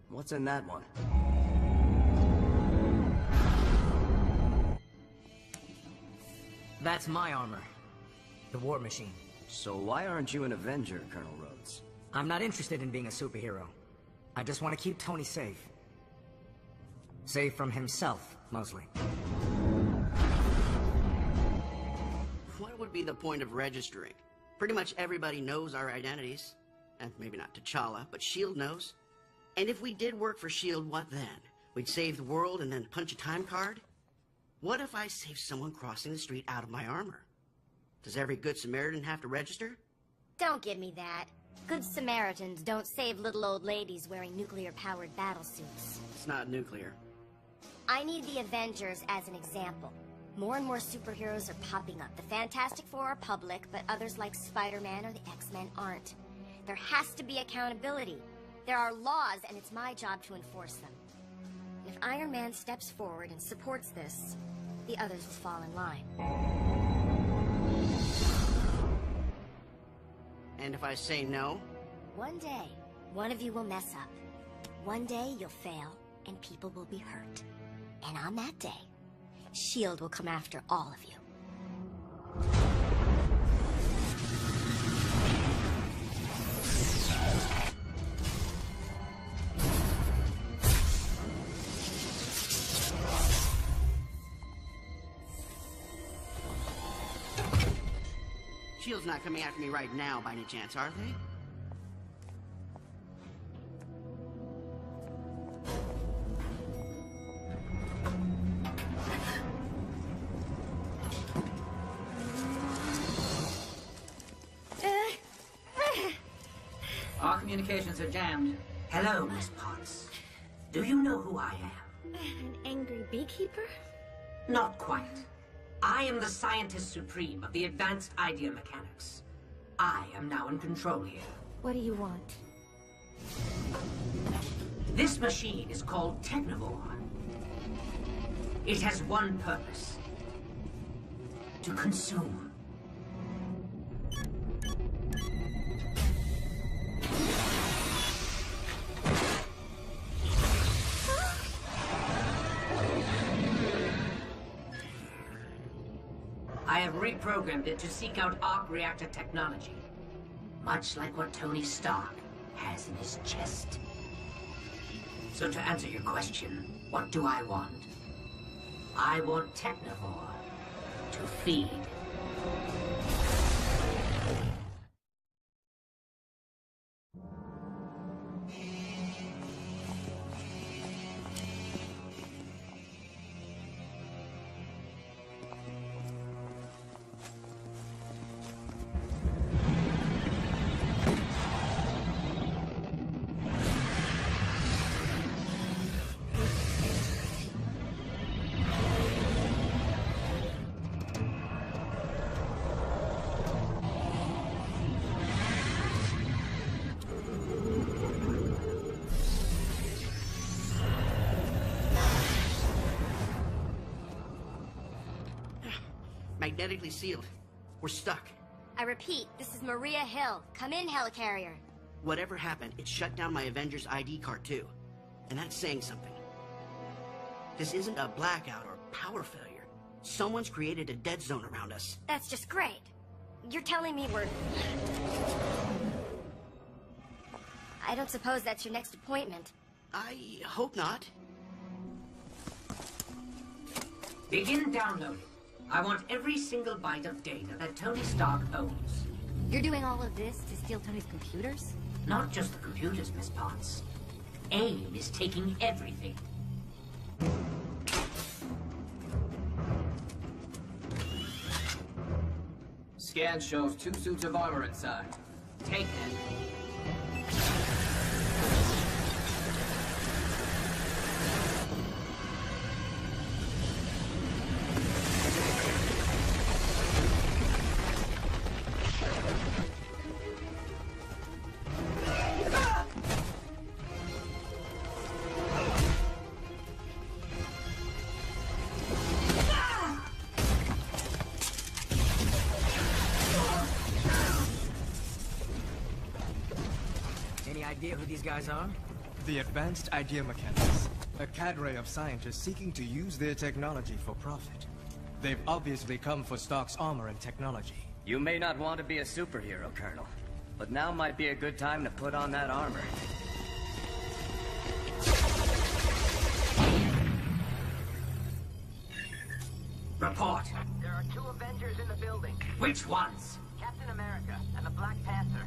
what's in that one? That's my armor. The War Machine. So why aren't you an Avenger, Colonel Rhodes? I'm not interested in being a superhero. I just want to keep Tony safe. Safe from himself, mostly. What would be the point of registering? Pretty much everybody knows our identities. And maybe not T'Challa, but S.H.I.E.L.D. knows. And if we did work for S.H.I.E.L.D., what then? We'd save the world and then punch a time card? What if I save someone crossing the street out of my armor? Does every Good Samaritan have to register? Don't give me that. Good Samaritans don't save little old ladies wearing nuclear-powered battlesuits. It's not nuclear. I need the Avengers as an example. More and more superheroes are popping up. The Fantastic Four are public, but others like Spider-Man or the X-Men aren't. There has to be accountability. There are laws, and it's my job to enforce them. If Iron Man steps forward and supports this, the others will fall in line. And if I say no? One day, one of you will mess up. One day, you'll fail, and people will be hurt. And on that day, S.H.I.E.L.D. will come after all of you. Shield's not coming after me right now, by any chance, are they? Our communications are jammed. Hello, Miss Potts. Do you know who I am? An angry beekeeper? Not quite. I am the Scientist Supreme of the Advanced Idea Mechanics. I am now in control here. What do you want? This machine is called Technovore. It has one purpose. To consume. I have reprogrammed it to seek out arc reactor technology. Much like what Tony Stark has in his chest. So to answer your question, what do I want? I want Technovore to feed. Magnetically sealed. We're stuck. I repeat, this is Maria Hill. Come in, helicarrier. Whatever happened, it shut down my Avengers ID card too. And that's saying something. This isn't a blackout or power failure. Someone's created a dead zone around us. That's just great. You're telling me we're... I don't suppose that's your next appointment. I hope not. Begin downloading. I want every single byte of data that Tony Stark owns. You're doing all of this to steal Tony's computers? Not just the computers, Miss Potts. AIM is taking everything. Scan shows 2 suits of armor inside. Take them. Idea who these guys are? The Advanced Idea Mechanics. A cadre of scientists seeking to use their technology for profit. They've obviously come for Stark's armor and technology. You may not want to be a superhero, Colonel, but now might be a good time to put on that armor. Report. There are 2 Avengers in the building. Which ones? Captain America and the Black Panther.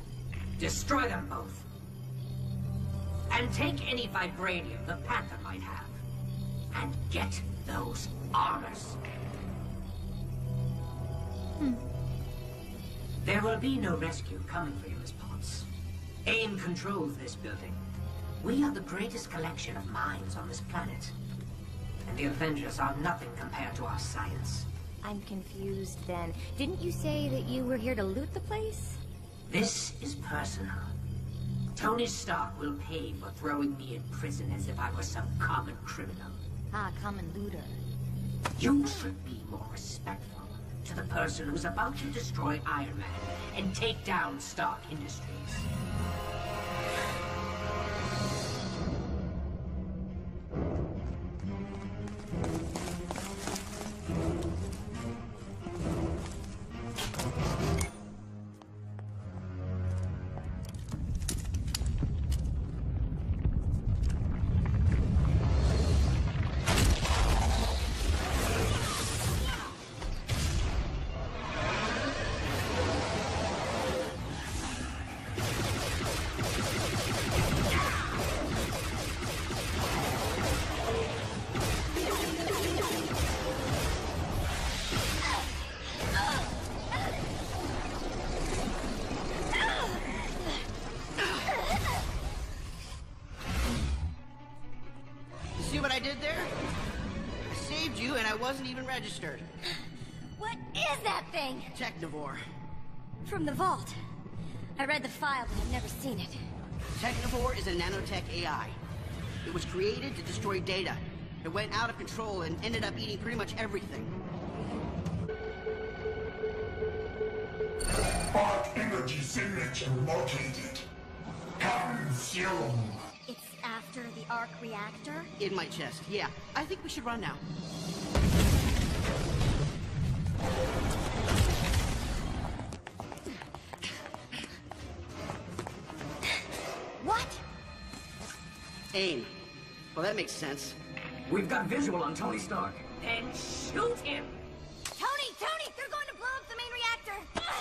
Destroy them both. And take any vibranium the Panther might have. And get those armors. There will be no rescue coming for you, Miss Potts. AIM controls this building. We are the greatest collection of minds on this planet. And the Avengers are nothing compared to our science. I'm confused then. Didn't you say that you were here to loot the place? This is personal. Tony Stark will pay for throwing me in prison as if I were some common criminal. Ah, common looter. You should be more respectful to the person who's about to destroy Iron Man and take down Stark Industries. wasn't even registered. What is that thing? Technivore. From the vault. I read the file, but I've never seen it. Technivore is a nanotech AI. It was created to destroy data. It went out of control and ended up eating pretty much everything. Arc energy signature located. Consume. It's after the arc reactor? In my chest, yeah. I think we should run now. What? Aim. Well, that makes sense. We've got visual on Tony Stark. Then shoot him! Tony! Tony! They're going to blow up the main reactor!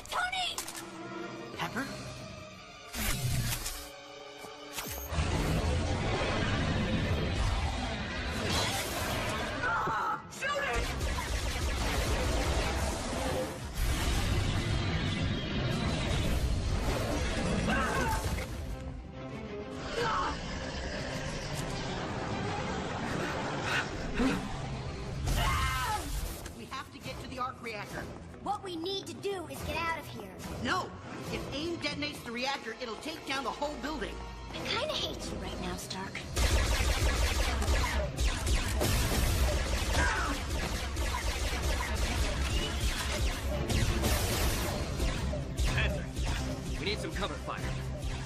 Tony! Pepper? Shoot it! We have to get to the arc reactor. What we need to do is get out of here. No! If AIM detonates the reactor, it'll take down the whole building. I kinda hate you right now, Stark. Panther, we need some cover fire.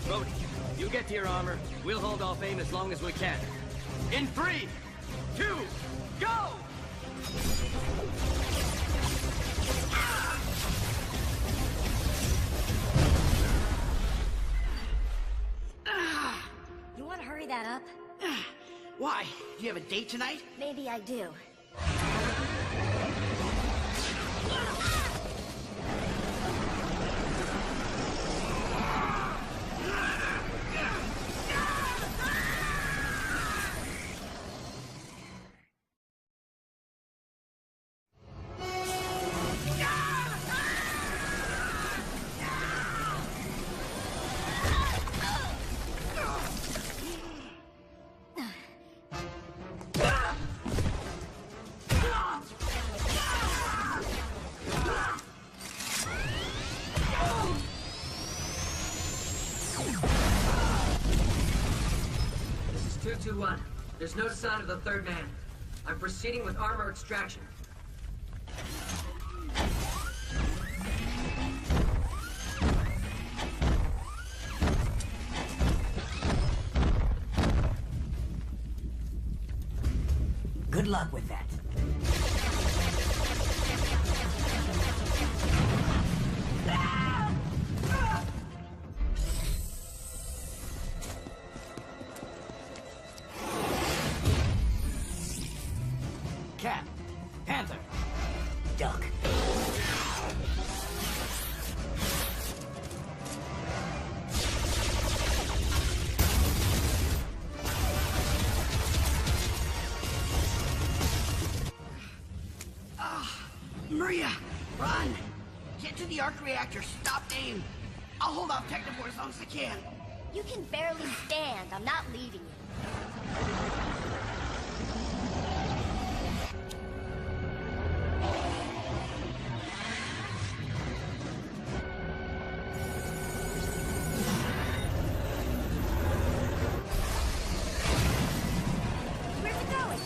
Rhodey, you get to your armor. We'll hold off AIM as long as we can. In 3, 2, go! You want to hurry that up? Why? Do you have a date tonight? Maybe I do. This is 221. There's no sign of the third man. I'm proceeding with armor extraction. Good luck with that. Cap. Panther. Duck. Maria, run! Get to the arc reactor. Stop AIM. I'll hold off Technivore as long as I can. You can barely stand. I'm not leaving you. Where's it going?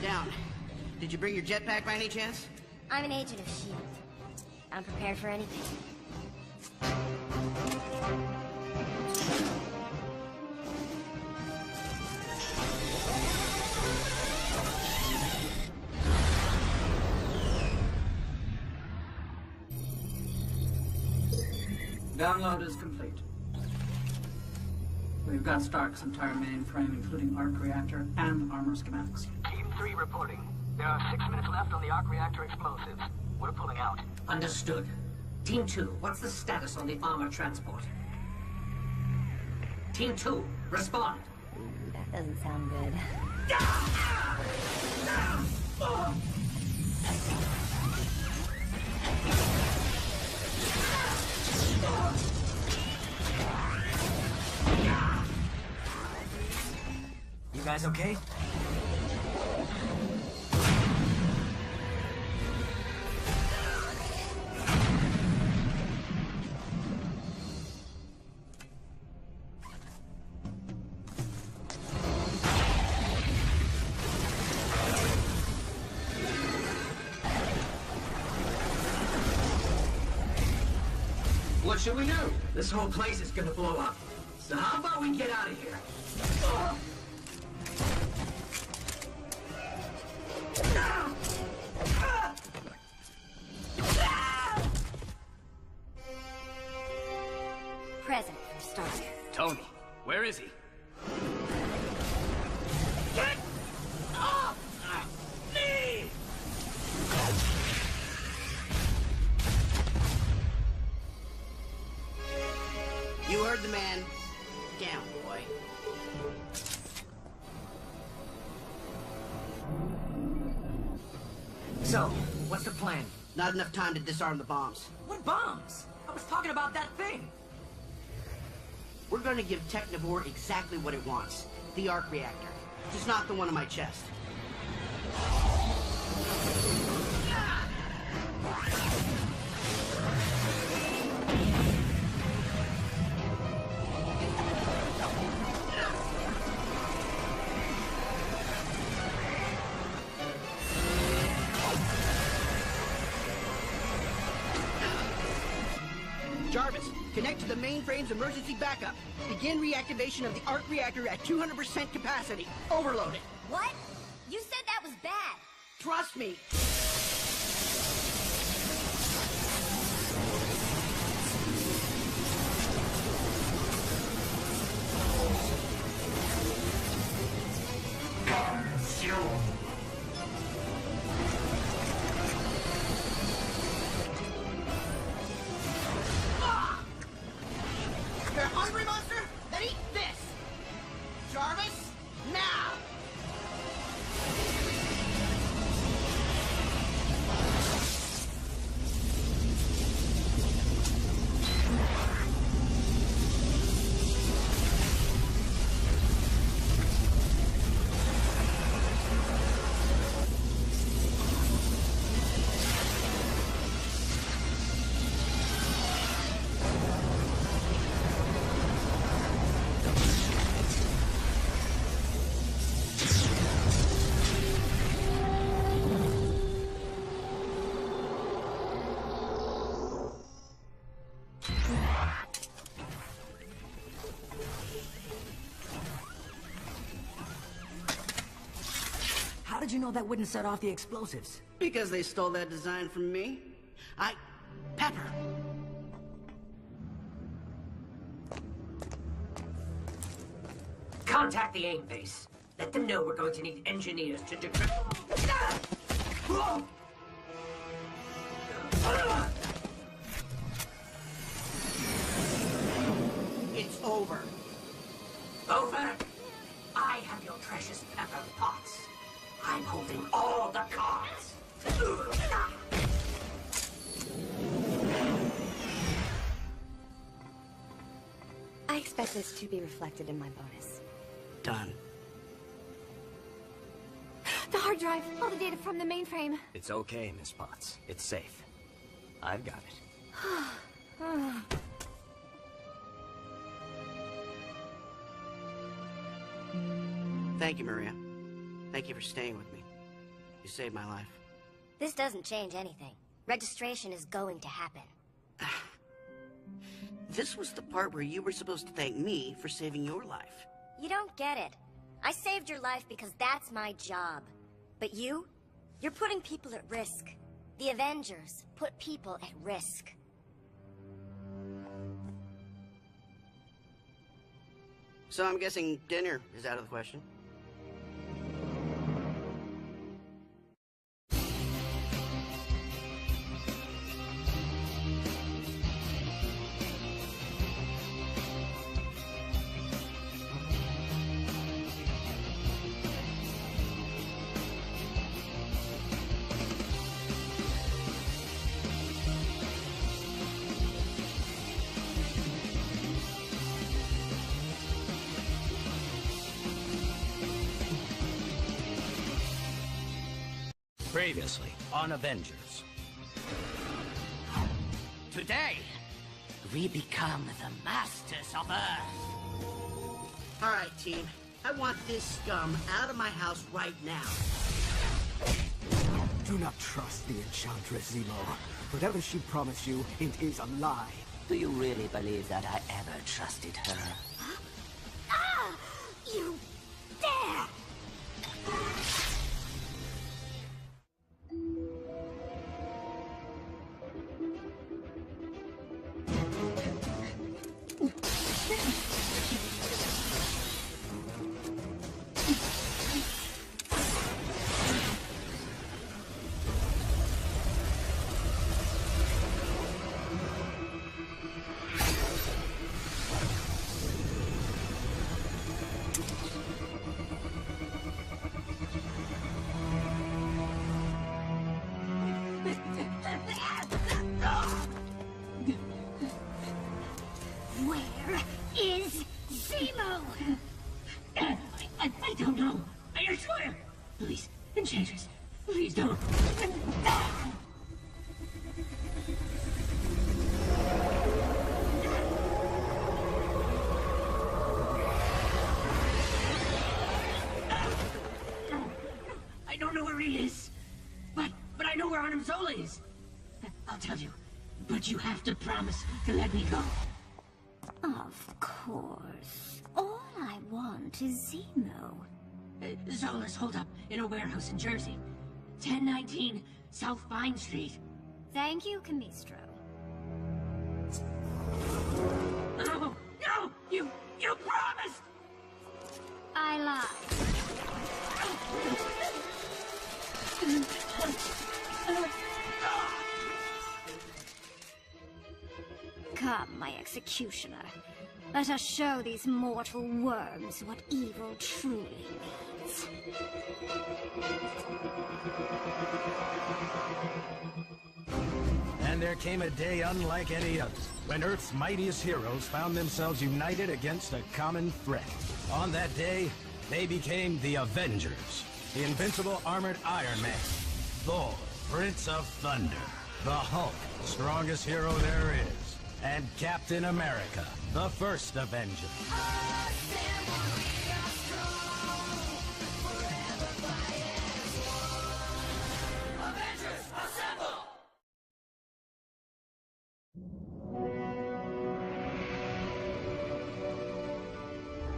Down. Did you bring your jetpack by any chance? I'm an agent of S.H.I.E.L.D. I'm prepared for anything. Download is complete. We've got Stark's entire mainframe, including arc reactor and armor schematics. Team 3 reporting. There are 6 minutes left on the arc reactor explosives. We're pulling out. Understood. Team 2, what's the status on the armor transport? Team 2, respond. That doesn't sound good. You guys okay? What should we do? This whole place is gonna blow up. So how about we get out of here? Present for Stark. Tony, where is he? Get off me! You heard the man. Down, boy. So, what's the plan? Not enough time to disarm the bombs. What bombs? I was talking about that thing. We're going to give Technivore exactly what it wants. The arc reactor. Just not the one in my chest. Jarvis, connect to the mainframe's emergency backup. Begin reactivation of the arc reactor at 200% capacity. Overload it. What? You said that was bad. Trust me. You're a hungry monster? Then eat this! Jarvis, now! How did you know that wouldn't set off the explosives? Because they stole that design from me. Pepper. Contact the AIM base. Let them know we're going to need engineers to It's over. Over? I have your precious pepper pots. I'm holding all the cards. I expect this to be reflected in my bonus. Done. The hard drive, all the data from the mainframe. It's okay, Miss Potts. It's safe. I've got it. Thank you, Maria. Thank you for staying with me. You saved my life. This doesn't change anything. Registration is going to happen. This was the part where you were supposed to thank me for saving your life. You don't get it. I saved your life because that's my job. But you're putting people at risk. The Avengers put people at risk. So I'm guessing dinner is out of the question. Previously on Avengers. Today, we become the masters of Earth. All right, team. I want this scum out of my house right now. Do not trust the Enchantress, Zemo. Whatever she promised you, it is a lie. Do you really believe that I ever trusted her? Ah! You dare! Where is Zemo? I don't know. I swear. Please, Enchantress, please don't. I don't know where he is, but I know where Arnim Zola is. I'll tell you, but you have to promise to let me go. Of course. All I want is Zemo. Zola's holed up in a warehouse in Jersey. 1019 South Vine Street. Thank you, Camistro. No! No! You promised! I lied. Come, my executioner. Let us show these mortal worms what evil truly means. And there came a day unlike any other, when Earth's mightiest heroes found themselves united against a common threat. On that day, they became the Avengers. The invincible armored Iron Man, Thor, Prince of Thunder, the Hulk, strongest hero there is, and Captain America, the first Avenger.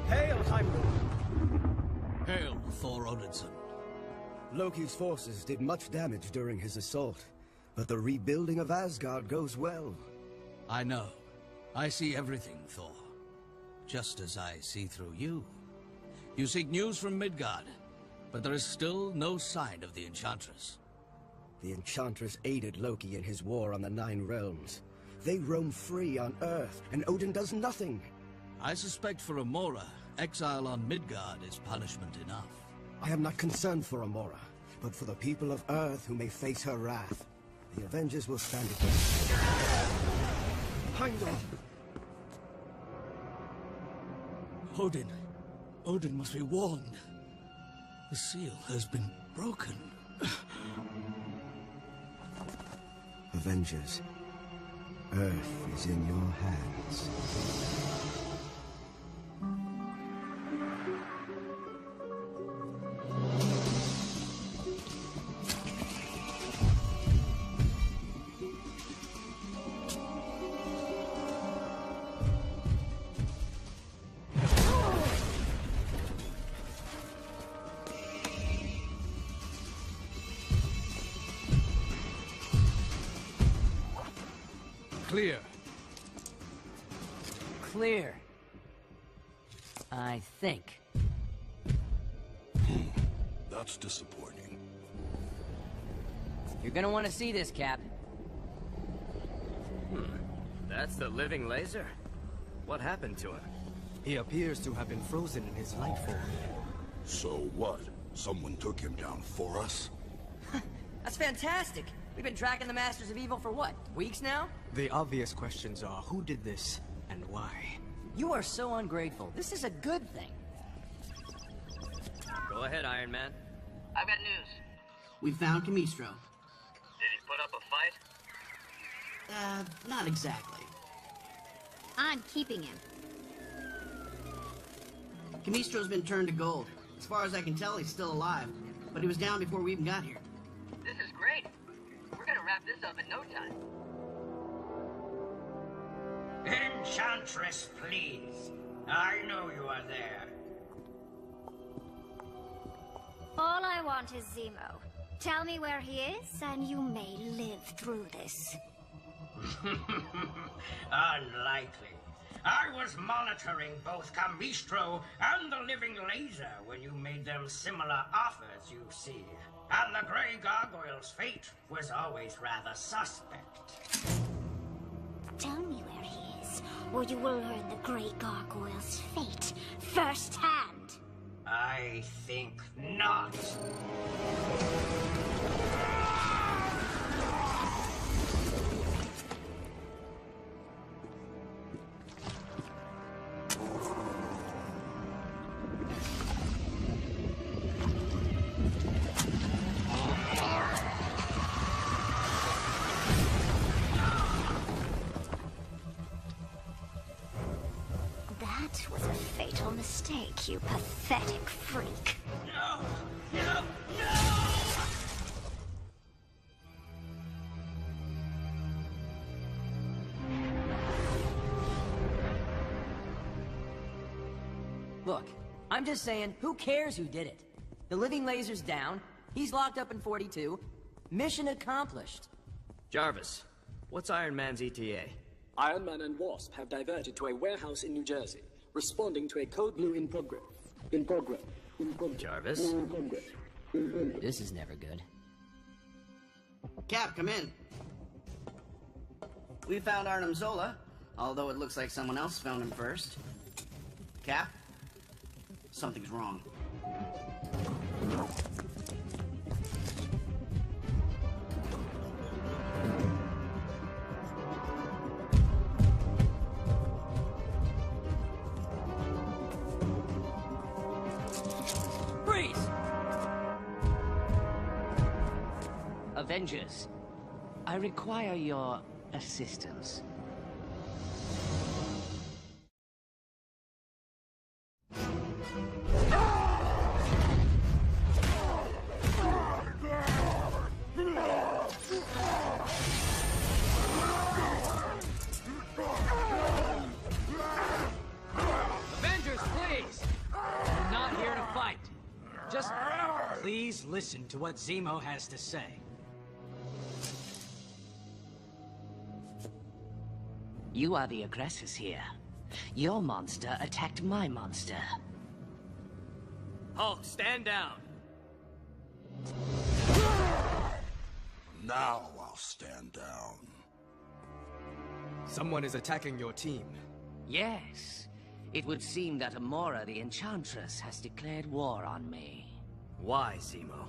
Hail, Heimdall! Hail, Thor Odinson. Loki's forces did much damage during his assault, but the rebuilding of Asgard goes well. I know. I see everything, Thor. Just as I see through you. You seek news from Midgard, but there is still no sign of the Enchantress. The Enchantress aided Loki in his war on the Nine Realms. They roam free on Earth, and Odin does nothing. I suspect for Amora, exile on Midgard is punishment enough. I am not concerned for Amora, but for the people of Earth who may face her wrath. The Avengers will stand against her. Heimdall! Odin must be warned. The seal has been broken. Avengers, Earth is in your hands. Clear. Clear. I think. That's disappointing. You're gonna want to see this, Cap. That's the living laser? What happened to him? He appears to have been frozen in his light form. So what? Someone took him down for us? That's fantastic. We've been tracking the Masters of Evil for what, weeks now? The obvious questions are, who did this, and why? You are so ungrateful. This is a good thing. Go ahead, Iron Man. I've got news. We found Camistro. Did he put up a fight? Not exactly. I'm keeping him. Camistro's been turned to gold. As far as I can tell, he's still alive. But he was down before we even got here. This is great. We're gonna wrap this up in no time. Enchantress, please. I know you are there. All I want is Zemo. Tell me where he is, and you may live through this. Unlikely. I was monitoring both Camistro and the Living Laser when you made them similar offers, you see. And the Grey Gargoyle's fate was always rather suspect. Tell me where he is, or you will learn the Grey Gargoyle's fate firsthand. I think not. That was a fatal mistake, you pathetic freak. No! No! No! Look, I'm just saying, who cares who did it? The living laser's down, he's locked up in 42, mission accomplished. Jarvis, what's Iron Man's ETA? Iron Man and Wasp have diverted to a warehouse in New Jersey, responding to a code blue in progress. Jarvis? This is never good. Cap, come in. We found Arnim Zola, although it looks like someone else found him first. Cap, something's wrong. Freeze! Avengers, I require your assistance. Avengers, please! We're not here to fight. Just please listen to what Zemo has to say. You are the aggressors here. Your monster attacked my monster. Hulk, stand down. Now I'll stand down. Someone is attacking your team. Yes. It would seem that Amora the Enchantress has declared war on me. Why, Zemo?